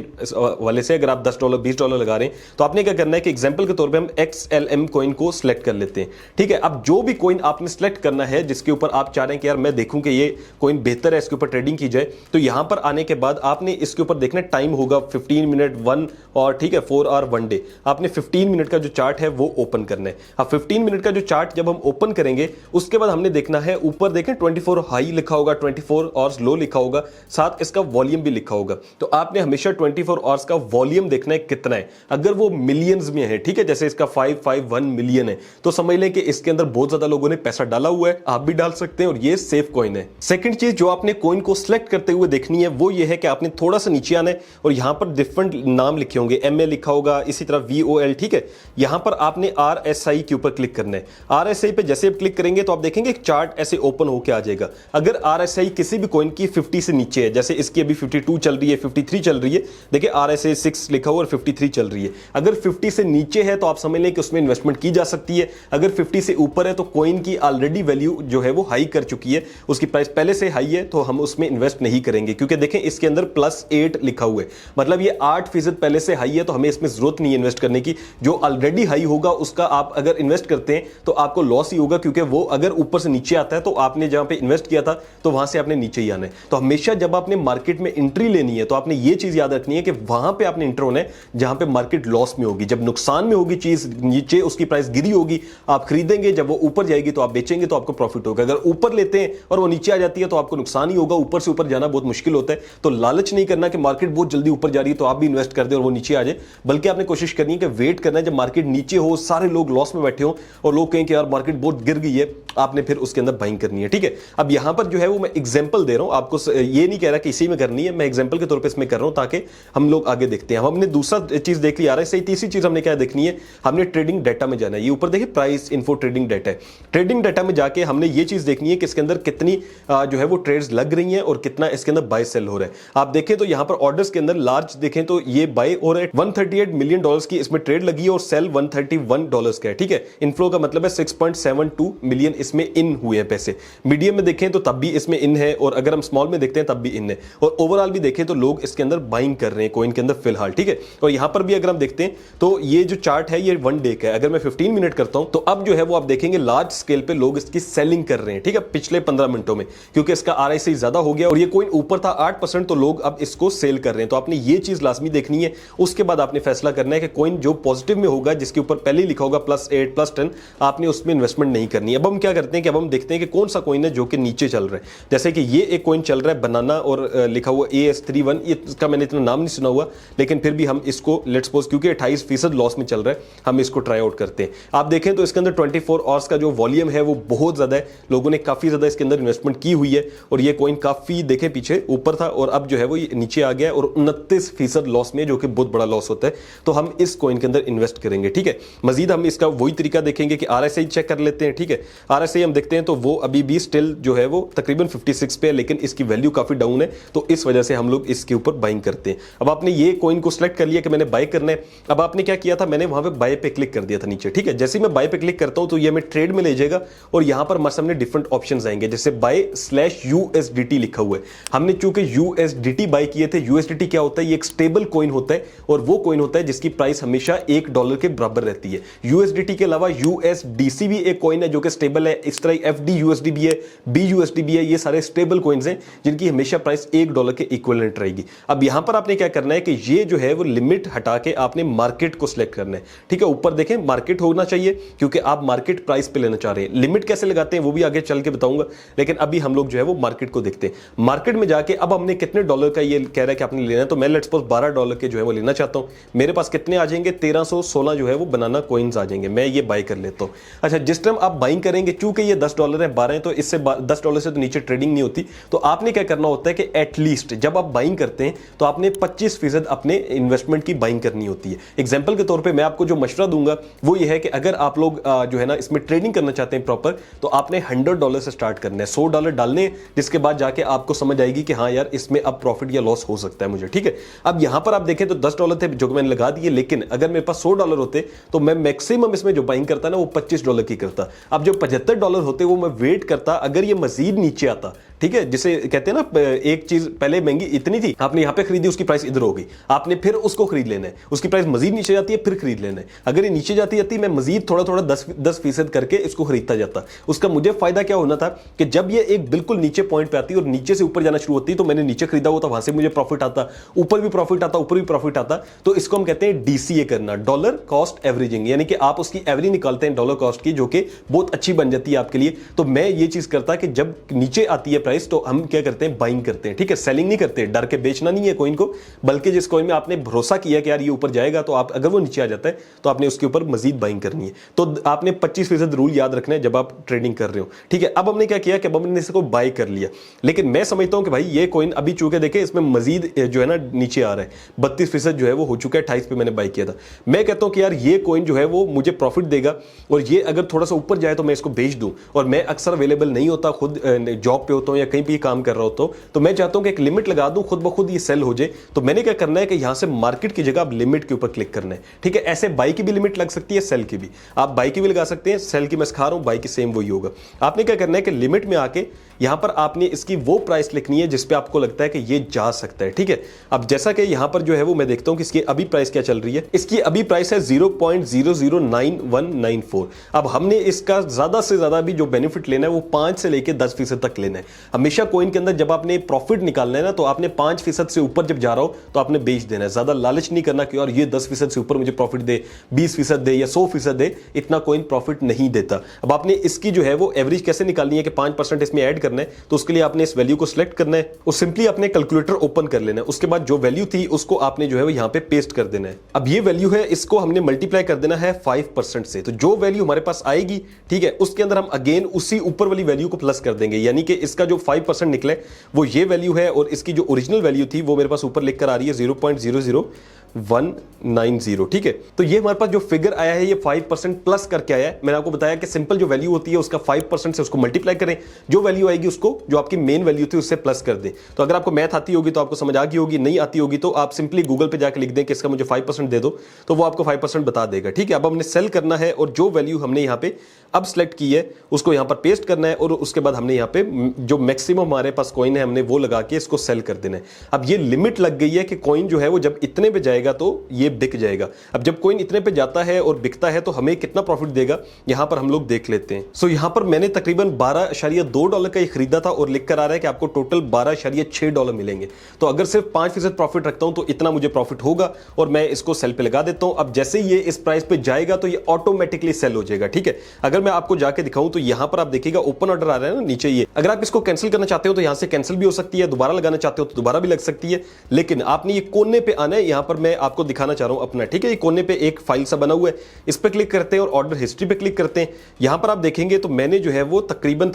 वाले से। अगर आप $10 $20 लगा रहे हैं तो आपने क्या करना है कि एग्जांपल के तौर पे हम XLM कॉइन को सिलेक्ट कर लेते हैं। ठीक है, अब जो भी कॉइन आपने सिलेक्ट करना है जिसके ऊपर आप चाह रहे हैं कि यार मैं देखूं कि ये कॉइन बेहतर है, इसके ऊपर ट्रेडिंग की जाए, तो यहां पर आने के बाद आपने इसके ऊपर देखना टाइम होगा 15 मिनट 1 और ठीक है 4 आवर 1 डे। आपने 15 मिनट का जो चार्ट है वो ओपन करना है। अब 15 मिनट का जो चार्ट जब हम ओपन करेंगे उसके बाद हमने देखना है ऊपर देखें 24 हाई लिखा होगा, 24 आवर्स लो लिखा होगा, साथ इसका वॉल्यूम भी लिखा होगा। तो आपने हमेशा 24 आवर्स का वॉल्यूम देखना है कितना है। अगर वो मिलियंस में है, ठीक है, जैसे इसका 551 मिलियन है, तो समझ लें कि इसके अंदर बहुत ज्यादा लोगों ने पैसा डाला हुआ है, आप भी डाल सकते हैं और ये सेफ कॉइन है। सेकंड चीज जो आपने कॉइन को सिलेक्ट करते हुए देखनी है वो ये है कि आपने थोड़ा सा नीचे आना है और यहां पर डिफरेंट नाम लिखे होंगे, MA लिखा होगा, इसी तरह VOL। ठीक है, यहां पर आपने RSI के ऊपर क्लिक करना है। RSI पे जैसे आप क्लिक करेंगे तो आप देखेंगे एक चार्ट ऐसे ओपन होकर आ जाएगा। अगर RSI किसी भी कॉइन की 50 से नीचे है, जैसे इसकी अभी 52 चल रही है, 53 चल रही है, देखिए RSI 6 लिखा हुआ और 53 चल रही है। अगर 50 से नीचे है तो आप समझ लें कि उसमें इन्वेस्टमेंट की जा सकती है। अगर 50 से ऊपर है तो कॉइन की ऑलरेडी वैल्यू जो है वो हाई कर चुकी है, उसकी प्राइस पहले से हाई है, तो हम उसमें इन्वेस्ट नहीं करेंगे, क्योंकि देखें इसके अंदर +8 लिखा हुआ है, मतलब ये 8% पहले से हाई है, तो हमें इसमें जरूरत नहीं है इन्वेस्ट करने की। जो ऑलरेडी हाई होगा उसका आप अगर इन्वेस्ट करते हैं तो आपको लॉस ही होगा, क्योंकि वो अगर ऊपर से नीचे आता है तो आपने जहां पे इन्वेस्ट किया था तो वहां से आपने नीचे ही आना है। तो हमेशा जब आपने मार्केट में एंट्री लेनी है तो आपने ये चीज याद रखनी है कि वहां पे आपने एंटर होना है जहां पे मार्केट लॉस में होगी। जब नुकसान में होगी चीज, नीचे उसकी प्राइस गिरी होगी, आप खरीदेंगे, जब वो ऊपर जाएगी तो आप बेचेंगे, तो आपको प्रॉफिट होगा। अगर ऊपर लेते हैं और वो नीचे आ जाती है तो आपको नुकसान ही होगा, ऊपर से ऊपर जाना बहुत मुश्किल होता है। तो लालच नहीं करना कि मार्केट बहुत जल्दी ऊपर जा रही है तो आप भी इन्वेस्ट कर दें और वो नीचे आ जाए, बल्कि आपने कोशिश करनी है कि वेट करना है जब मार्केट नीचे हो, सारे लोग लॉस में बैठे हो और लोग कहें कि यार मार्केट बहुत गिर गई है, आपने फिर उसके अंदर बाइंग करनी है। ठीक है, अब यहां पर जो है वो मैं एग्जांपल दे रहा हूं आपको, ये नहीं कह रहा कि इसी में करनी है, मैं एग्जांपल के तौर पे इसमें कर रहा हूं ताकि हम लोग आगे देखते हैं। हमने दूसरा चीज देख लिया है, सही। तीसरी चीज हमने क्या देखनी है, हमने ट्रेडिंग डाटा में जाना है। ये ऊपर देखिए प्राइस इन्फो ट्रेडिंग डाटा है। ट्रेडिंग डाटा में जाके हमने ये चीज देखनी है कि इसके अंदर कितनी जो है वो ट्रेड्स लग रही हैं और कितना इसके अंदर बाय सेल हो रहा है। आप देखें तो यहां पर ऑर्डर्स के अंदर लार्ज देखें तो ये बाय हो रहा है, $138 मिलियन की इसमें ट्रेड लगी है और सेल $131 का है। ठीक है, इनफ्लो का मतलब है 6.72 मिलियन इसमें इन हुए हैं पैसे। मीडियम में देखें तो तब भी इसमें इन है, और अगर हम स्मॉल में देखते हैं तब भी इन है, और ओवरऑल भी देखें तो लोग इसके अंदर बाइंग कर रहे हैं कॉइन के अंदर फिलहाल। ठीक है, और यहां पर भी अगर हम देखते हैं तो ये जो चार्ट है ये 1 डे का है। अगर मैं 15 मिनट करता हूं तो अब जो है वो आप देखेंगे लार्ज स्केल पे लोग इसकी सेलिंग कर रहे हैं। ठीक है, पिछले 15 मिनटों में, क्योंकि इसका RSI ज्यादा हो गया और ये कॉइन ऊपर था 8%, तो लोग अब इसको सेल कर रहे हैं। तो आपने ये चीज लाजमी देखनी है, उसके बाद आपने फैसला करना है कि कॉइन जो पॉजिटिव में होगा, जिसके ऊपर पहले ही लिखा होगा +8 +10, आपने उसमें इन्वेस्टमेंट नहीं करनी है। अब हम क्या करते हैं कि अब हम देखते हैं कि कौन सा कॉइन है जो कि नीचे चल रहा है। जैसे कि ये एक कॉइन चल रहा है बनाना और लिखा हुआ AS31, इसका मैंने इतना नाम नहीं सुना हुआ, लेकिन फिर भी हम इसको लेट्स सपोज, क्योंकि 28% लॉस में चल रहा है, हम इसको ट्राई आउट करते हैं। आप देखें तो इसके अंदर 24 आवर्स का जो वॉल्यूम है वो बहुत ज्यादा है, लोगों ने काफी ज्यादा इसके अंदर इन्वेस्टमेंट की हुई है, और ये कॉइन काफी देखें पीछे ऊपर था और अब जो है वो नीचे आ गया और 29% लॉस में, जो कि बहुत बड़ा लॉस होता है। तो हम इस कॉइन के अंदर इन्वेस्ट करेंगे। ठीक है, मजीद हम इसका वही तरीका देखेंगे कि RSI चेक कर लेते हैं। ठीक है, RSI हम देखते हैं तो वो अभी भी स्टिल जो है वो तकरीबन 56 पे है, लेकिन इसकी वैल्यू काफी डाउन है, तो इस वजह से हम लोग इसके ऊपर बाइंग करते हैं। अब आपने ये कॉइन को सिलेक्ट कर लिया कि मैंने बाय करना है। अब आपने क्या किया था, मैंने वहां पे बाय पे क्लिक कर दिया था नीचे। ठीक है, जैसे ही मैं बाय पे क्लिक करता हूं तो ये हमें ट्रेड में ले जाएगा और यहां पर हमारे सामने डिफरेंट ऑप्शंस आएंगे, जैसे बाय/USDT लिखा हुआ है। हमने चूंकि USDT बाय किए थे। USDT क्या होता है, ये एक स्टेबल कॉइन होता है और वो कॉइन होता है जिसकी प्राइस हमेशा $1 के बराबर रहती है। USDT के अलावा USDC भी एक कॉइन है जो कि स्टेबल है, इस तरह FDUSD भी है, BUSD भी है। ये सारे स्टेबल कॉइन्स हैं जिनकी हमेशा प्राइस $1 के इक्विवेलेंट रहेगी। अब यहां पर आपने क्या करना है कि ये जो है वो लिमिट हटा के आपने मार्केट को सिलेक्ट करना है। ठीक है, ऊपर देखें मार्केट होना चाहिए, क्योंकि आप मार्केट प्राइस पे लेना चाह रहे हैं। लिमिट कैसे लगाते हैं वो भी आगे चल के बताऊंगा, लेकिन अभी हम लोग जो है वो मार्केट को देखते हैं। मार्केट में जाके अब हमने कितने डॉलर का ये कह रहा है कि आपने लेना है, तो मैं लेट्स सपोज $12 के जो है वो लेना चाहता हूं। मेरे पास कितने आ जाएंगे, 1316 जो है वो बनाना कॉइन्स आ जाएंगे। मैं ये बाय कर लेता हूं। अच्छा, जिस टाइम आप बाइंग करेंगे, चूंकि ये $10 है, 12 है, तो इससे $10 से तो नीचे ट्रेडिंग नहीं होती, तो आपने क्या करना होता है कि एटलीस्ट जब आप बाइंग करते हैं तो आपने 25% अपने इन्वेस्टमेंट की बाइंग करनी होती है। एग्जांपल के तौर पे मैं आपको जो मशवरा दूंगा वो ये है कि अगर आप लोग जो है ना इसमें ट्रेडिंग करना चाहते हैं प्रॉपर, तो आपने $100 से स्टार्ट करना है, $100 डालने, जिसके बाद जाके आपको समझ आएगी कि हाँ यार इसमें अब प्रॉफिट या लॉस हो सकता है मुझे, ठीक है। अब यहां पर आप देखें तो $10 थे जो मैंने लगा दिए, लेकिन अगर मेरे पास $100 होते तो मैं मैक्सिमम इसमें जो बाइंग करता ना वो $25 की करता। अब जो $75 होते वो मैं वेट करता, अगर ये मजीद नीचे आता, ठीक है, जिसे कहते हैं ना एक चीज पहले महंगी इतनी थी, आपने यहां पे खरीदी, उसकी प्राइस इधर होगी, आपने फिर उसको खरीद लेना है, उसकी प्राइस मजीद नीचे जाती है फिर खरीद लेना है। अगर ये नीचे जाती मैं मजीद थोड़ा थोड़ा 10% करके इसको खरीदता जाता। उसका मुझे फायदा क्या होना था कि जब ये एक बिल्कुल नीचे पॉइंट पे आती और नीचे से ऊपर जाना शुरू होती तो मैंने नीचे खरीदा हुआ था, वहां से मुझे प्रॉफिट आता, ऊपर भी प्रॉफिट आता, ऊपर भी प्रॉफिट आता। तो इसको हम कहते हैं DCA करना, डॉलर कॉस्ट एवरेजिंग, यानी कि आप उसकी एवरेज निकालते हैं डॉलर कॉस्ट की, जो कि बहुत अच्छी बन जाती है आपके लिए। तो मैं ये चीज करता कि जब नीचे आती है प्राइस तो हम क्या करते हैं, बाइंग करते हैं, ठीक है। सेलिंग नहीं करते, डर के बेचना नहीं है कॉइन को, बल्कि जिस कॉइन में आपने भरोसा किया कि यार ये ऊपर जाएगा, तो आप अगर वो नीचे आ जाता है तो आपने उसके ऊपर मजीद बाइंग करनी है। तो आपने 25% रूल याद रखना है जब आप ट्रेडिंग कर रहे हो, ठीक है। अब हमने क्या किया कि अब हमने इसको बाय कर लिया, लेकिन मैं समझता हूं कि भाई ये कॉइन अभी चूंकि देखे इसमें मजीद जो है ना नीचे आ रहा है, 32% जो है वो हो चुका है, 28 पे मैंने बाय किया था। मैं कहता हूं कि यार ये कॉइन जो है वो मुझे प्रॉफिट देगा, और ये अगर थोड़ा सा ऊपर जाए तो मैं इसको बेच दूं। और मैं अक्सर अवेलेबल नहीं होता, खुद जॉब पे होता हूं या कहीं भी काम कर रहा होता हूं, तो मैं चाहता हूं कि एक लिमिट लगा दूं, खुद ब खुद ये सेल हो जाए। तो मैंने क्या करना है कि यहां से मार्केट की जगह आप लिमिट के ऊपर क्लिक करना है, ठीक है। ऐसे बाई की भी लिमिट लग सकती है, सेल की भी, आप बाई की भी लगा सकते हैं, सेल की मैं सिखा रहा हूं, बाई की सेम वही होगा। आपने क्या करना है कि लिमिट में आके यहां पर आपने इसकी वो प्राइस लिखनी है जिस पे आपको लगता है कि ये जा सकता है, ठीक है। अब जैसा कि यहां पर जो है वो मैं देखता हूं कि इसकी अभी प्राइस क्या चल रही है। इसकी अभी प्राइस है 0.009194। अब हमने इसका ज्यादा से ज्यादा भी जो बेनिफिट लेना है वो 5 से लेकर 10% तक लेना है। हमेशा कॉइन के अंदर जब आपने प्रॉफिट निकालना है ना, तो आपने 5% से ऊपर जब जा रहा हो तो आपने बेच देना है। ज्यादा लालच नहीं करना कि और ये 10% से ऊपर मुझे प्रॉफिट दे, 20% दे या 100% दे, इतना कॉइन प्रॉफिट नहीं देता। अब आपने इसकी जो है वो एवरेज कैसे निकालनी है कि 5% इसमें ऐड करना है, तो उसके लिए आपने इस वैल्यू को सिलेक्ट करना है और सिंपली अपने कैलकुलेटर ओपन कर लेना है। उसके बाद जो वैल्यू थी उसको आपने जो है वो यहां पे पेस्ट कर देना है। अब ये वैल्यू है, इसको हमने मल्टीप्लाई कर देना है 5% से। तो जो वैल्यू हमारे पास आएगी, ठीक है, उसके अंदर हम अगेन उसी ऊपर वाली वैल्यू को प्लस कर देंगे, यानी कि इसका जो 5% निकले वो ये वैल्यू है, और इसकी जो ओरिजिनल वैल्यू थी वो मेरे पास ऊपर लिख कर आ रही है 0.00190, ठीक है। तो ये हमारे पास जो फिगर आया है ये 5% प्लस करके आया है। मैंने आपको बताया कि सिंपल जो वैल्यू होती है उसका 5% से उसको मल्टीप्लाई करें, जो वैल्यू आएगी उसको जो आपकी मेन वैल्यू थी उससे प्लस कर दें। तो अगर आपको मैथ आती होगी तो आपको समझ आ गई होगी, नहीं आती होगी तो आप सिंपली गूगल पे जाकर लिख दें कि इसका मुझे 5% दे दो, तो वो आपको 5% बता देगा, ठीक है। अब हमने सेल करना है और जो वैल्यू हमने यहाँ पे अब सेलेक्ट की है उसको यहाँ पर पेस्ट करना है, और उसके बाद हमने यहाँ पे जो मैक्सिमम हमारे पास कॉइन है हमने वो लगा के इसको सेल कर देना है। अब ये लिमिट लग गई है कि कॉइन जो है वो जब इतने पे जाएगा तो ये बिक जाएगा। अब जब कॉइन इतने पे जाता है और बिकता है तो हमें कितना प्रॉफिट देगा यहां पर हम लोग देख लेते हैं। सो यहां पर मैंने तकरीबन $12.2 का ये खरीदा था और लिख कर आ रहा है कि आपको टोटल $12.6 मिलेंगे। तो अगर सिर्फ 5% प्रॉफिट रखता हूं तो इतना मुझे प्रॉफिट होगा, और मैं इसको सेल पे लगा देता हूं। अब जैसे ये इस प्राइस पे जाएगा तो ये ऑटोमेटिकली सेल हो जाएगा, ठीक है। अगर मैं आपको जाके दिखाऊं तो यहां पर आप देखिएगा ओपन ऑर्डर आ रहा है ना नीचे, ये अगर आप इसको कैंसिल करना चाहते हो तो यहां से कैंसिल भी हो सकती है, दोबारा लगाना चाहते हो तो दोबारा भी लग सकती है, लेकिन आपने ये कोने पे आना है। यहां पर मैं आपको दिखाना चाह रहा हूं अपना, ठीक है। ये कोने पे एक फाइल सा बना हुआ है, इस पे क्लिक करते हैं और ऑर्डर हिस्ट्री पे क्लिक करते हैं। यहां पर आप देखेंगे तो मैंने जो है वो तकरीबन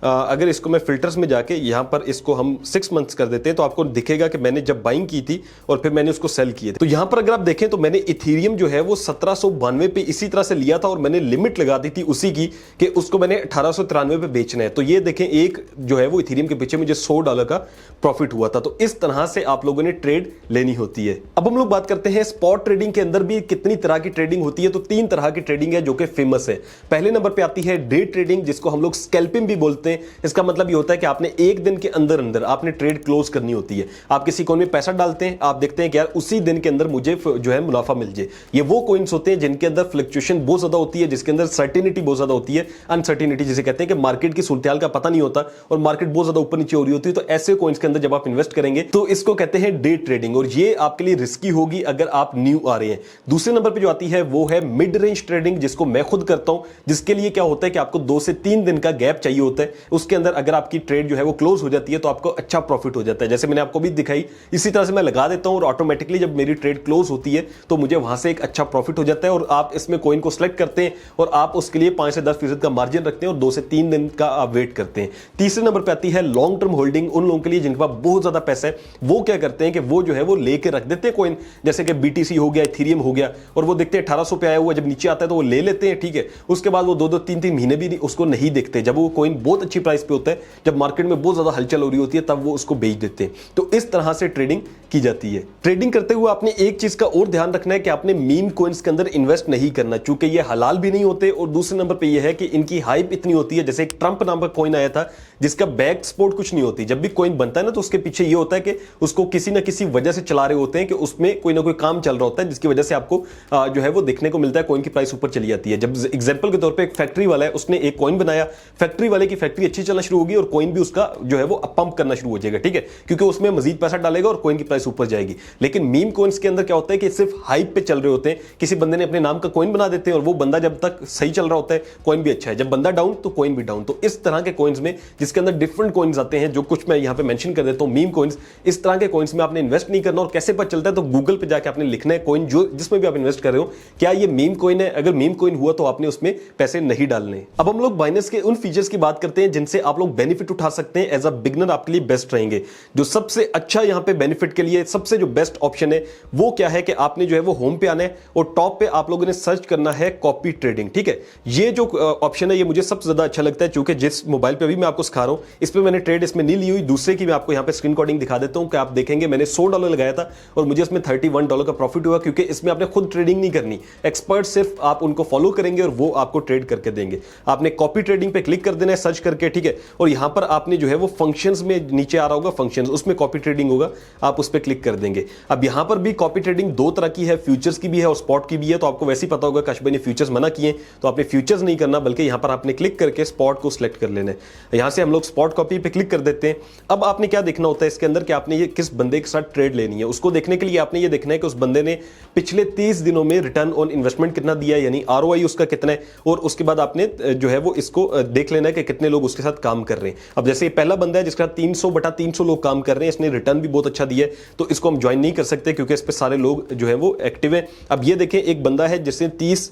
अगर इसको मैं फिल्टर्स में जाके यहां पर इसको हम 6 मंथ्स कर देते हैं तो आपको दिखेगा कि मैंने जब बाइंग की थी और फिर मैंने उसको सेल किए थे। तो यहां पर अगर आप देखें तो मैंने इथेरियम जो है वो 1792 पे इसी तरह से लिया था, और मैंने लिमिट लगा दी थी उसी की कि उसको मैंने 1893 पे बेचना है। तो ये देखें एक जो है वो इथेरियम के पीछे मुझे $100 का प्रॉफिट हुआ था। तो इस तरह से आप लोगों ने ट्रेड लेनी होती है। अब हम लोग बात करते हैं स्पॉट ट्रेडिंग के अंदर भी कितनी तरह की ट्रेडिंग होती है। तो 3 तरह की ट्रेडिंग है जो कि फेमस है। पहले नंबर पे आती है डे ट्रेडिंग, जिसको हम लोग स्कैल्पिंग भी बोलते हैं। इसका मतलब ये होता है कि आपने एक दिन के अंदर अंदर आपने ट्रेड क्लोज करनी होती है। आप किसी कॉइन में पैसा डालते हैं, आप देखते हैं कि यार उसी दिन के अंदर मुझे जो है मुनाफा मिल जाए। ये वो कॉइन्स होते हैं जिनके अंदर फ्लक्चुएशन बहुत ज्यादा होती है, जिसके अंदर सर्टेनिटी बहुत ज्यादा होती है, अनसर्टेनिटी जिसे कहते हैं कि मार्केट की सूरत-ए-हाल का पता नहीं होता और मार्केट बहुत ज्यादा ऊपर नीचे हो रही होती है। तो ऐसे कॉइन्स के अंदर जब आप इन्वेस्ट करेंगे तो इसको कहते हैं डे ट्रेडिंग, और ये आपके लिए रिस्की होगी अगर आप न्यू आ रहे हैं। दूसरे नंबर पे जो आती है वो है मिड रेंज ट्रेडिंग, जिसको मैं खुद करता हूं, जिसके लिए क्या होता है कि आपको 2 से 3 दिन का गैप चाहिए होता है। उसके अंदर अगर आपकी ट्रेड जो है वो क्लोज हो जाती है तो आपको अच्छा प्रॉफिट हो जाता है। जैसे मैंने आपको भी दिखाई, इसी तरह से मैं लगा देता हूं और ऑटोमेटिकली जब मेरी ट्रेड क्लोज होती है तो मुझे वहां से एक अच्छा प्रॉफिट हो जाता है। और आप इसमें कॉइन को सिलेक्ट करते हैं और आप उसके लिए 5 से 10% का मार्जिन रखते हैं और 2 से 3 दिन का आप वेट करते हैं। तीसरे नंबर पे आती है लॉन्ग टर्म होल्डिंग। उन लोगों के लिए जिनके पास बहुत ज्यादा पैसा है, वो क्या करते हैं कि वो जो है वो लेके रख देते हैं कॉइन, जैसे कि बीटीसी हो गया, इथेरियम हो गया, और वो देखते हैं 1800 पे आया हुआ, जब नीचे आता है तो वो ले लेते हैं, ठीक है। उसके बाद वो 2-2 3-3 महीने भी उसको नहीं देखते। जब वो कॉइन बहुत अच्छी प्राइस पे होता है, जब मार्केट में बहुत ज्यादा हलचल हो रही होती है, तब वो उसको बेच देते हैं। तो इस तरह से ट्रेडिंग की जाती है। ट्रेडिंग करते हुए आपने एक चीज का और ध्यान रखना है कि आपने मीम कॉइन्स के अंदर इन्वेस्ट नहीं करना, चूंकि ये हलाल भी नहीं होते। और दूसरे नंबर पे ये है कि इनकी हाइप इतनी होती है, जैसे एक ट्रंप नाम का कॉइन आया था जिसका बैक सपोर्ट कुछ नहीं होती। जब भी कॉइन बनता है ना, तो उसके पीछे ये होता है कि उसको किसी ना किसी वजह से चला रहे होते हैं, कि उसमें कोई ना कोई काम चल रहा होता है जिसकी वजह से आपको जो है वो देखने को मिलता है कॉइन की प्राइस ऊपर चली जाती है। जब एग्जांपल के तौर पे एक फैक्ट्री वाला है, उसने एक कॉइन बनाया, फैक्ट्री वाले की फैक्ट्री अच्छी चलना शुरू होगी और कॉइन भी उसका जो है वो पंप करना शुरू हो जाएगा, ठीक है, क्योंकि उसमें मजीद पैसा डालेगा और कॉइन की प्राइस ऊपर जाएगी। लेकिन मीम कॉइन्स के अंदर क्या होता है कि सिर्फ हाइप पे चल रहे होते हैं। किसी बंदे ने अपने नाम का कॉइन बना देते हैं और वो बंदा जब तक सही चल रहा होता है, कॉइन भी अच्छा है, जब बंदा डाउन तो कॉइन भी डाउन। तो इस तरह के कॉइन्स में, जिसके अंदर डिफरेंट कॉइन्स आते हैं, जो कुछ मैं यहां पे मेंशन कर देता हूं, मीम कॉइन्स, इस तरह के कॉइन्स में आपने इन्वेस्ट नहीं करना। और कैसे पता चलता है, तो गूगल पे जाके आपने लिखना है कॉइन जो जिसमें भी आप इन्वेस्ट कर रहे हो, क्या ये मीम कॉइन है। अगर मीम कॉइन हुआ तो आपने उसमें पैसे नहीं डालने। अब हम लोग बाइनेंस के उन फीचर्स की बात करते हैं जिनसे आप लोग बेनिफिट उठा सकते हैं। एज अ बिगनर आपके लिए बेस्ट रहेंगे। जो सबसे अच्छा यहां पे बेनिफिट के लिए सबसे जो बेस्ट ऑप्शन है वो क्या है कि आपने जो है वो होम पे आना है और टॉप पे आप लोगों ने सर्च करना है कॉपी ट्रेडिंग, ठीक है। ये जो ऑप्शन है ये मुझे सबसे ज्यादा अच्छा लगता है, क्योंकि जिस मोबाइल पे अभी मैं आपको सिखा रहा हूं, इस पे मैंने ट्रेड इसमें नहीं ली हुई। दूसरे की मैं आपको यहां पे स्क्रीन रिकॉर्डिंग दिखा देता हूं कि आप देखेंगे मैंने $100 लगाया था और मुझे इसमें $31 का प्रॉफिट हुआ, क्योंकि इसमें आपने खुद ट्रेडिंग नहीं करनी। एक्सपर्ट सिर्फ आप उनको फॉलो करेंगे और वो आपको ट्रेड करके देंगे। आपने कॉपी ट्रेडिंग पे क्लिक कर देना है सर्च करके, ठीक है। और यहां पर आपने जो है वो फंक्शंस में नीचे आ रहा होगा, फंक्शंस, उसमें कॉपी ट्रेडिंग होगा, आप उस पर क्लिक कर देंगे। अब यहां पर भी कॉपी ट्रेडिंग दो तरह की है, फ्यूचर्स की भी है और स्पॉट की भी है। तो आपको वैसे ही पता होगा काश भाई ने फ्यूचर्स मना किए, तो आपने फ्यूचर्स नहीं करना, बल्कि यहां पर आपने क्लिक करके स्पॉट को सिलेक्ट कर लेना है। यहां से हम लोग स्पॉट कॉपी पे क्लिक कर देते हैं। अब आपने क्या देखना होता है इसके अंदर कि आपने ये किस बंदे के साथ ट्रेड लेनी है। उसको देखने के लिए आपने ये देखना है कि उस बंदे ने पिछले 30 दिनों में रिटर्न ऑन इन्वेस्टमेंट कितना दिया है, यानी ROI उसका कितना है। और उसके बाद आपने जो है वो इसको देख लेना है कि कितने लोग उसके साथ काम कर रहे हैं। अब जैसे ये पहला बंदा है जिसका 300/300 लोग काम कर रहे हैं, इसने रिटर्न भी बहुत अच्छा दिया है, तो इसको हम ज्वाइन नहीं कर सकते क्योंकि इस पे सारे लोग जो है वो एक्टिव है। अब ये देखें एक बंदा है जिसने 30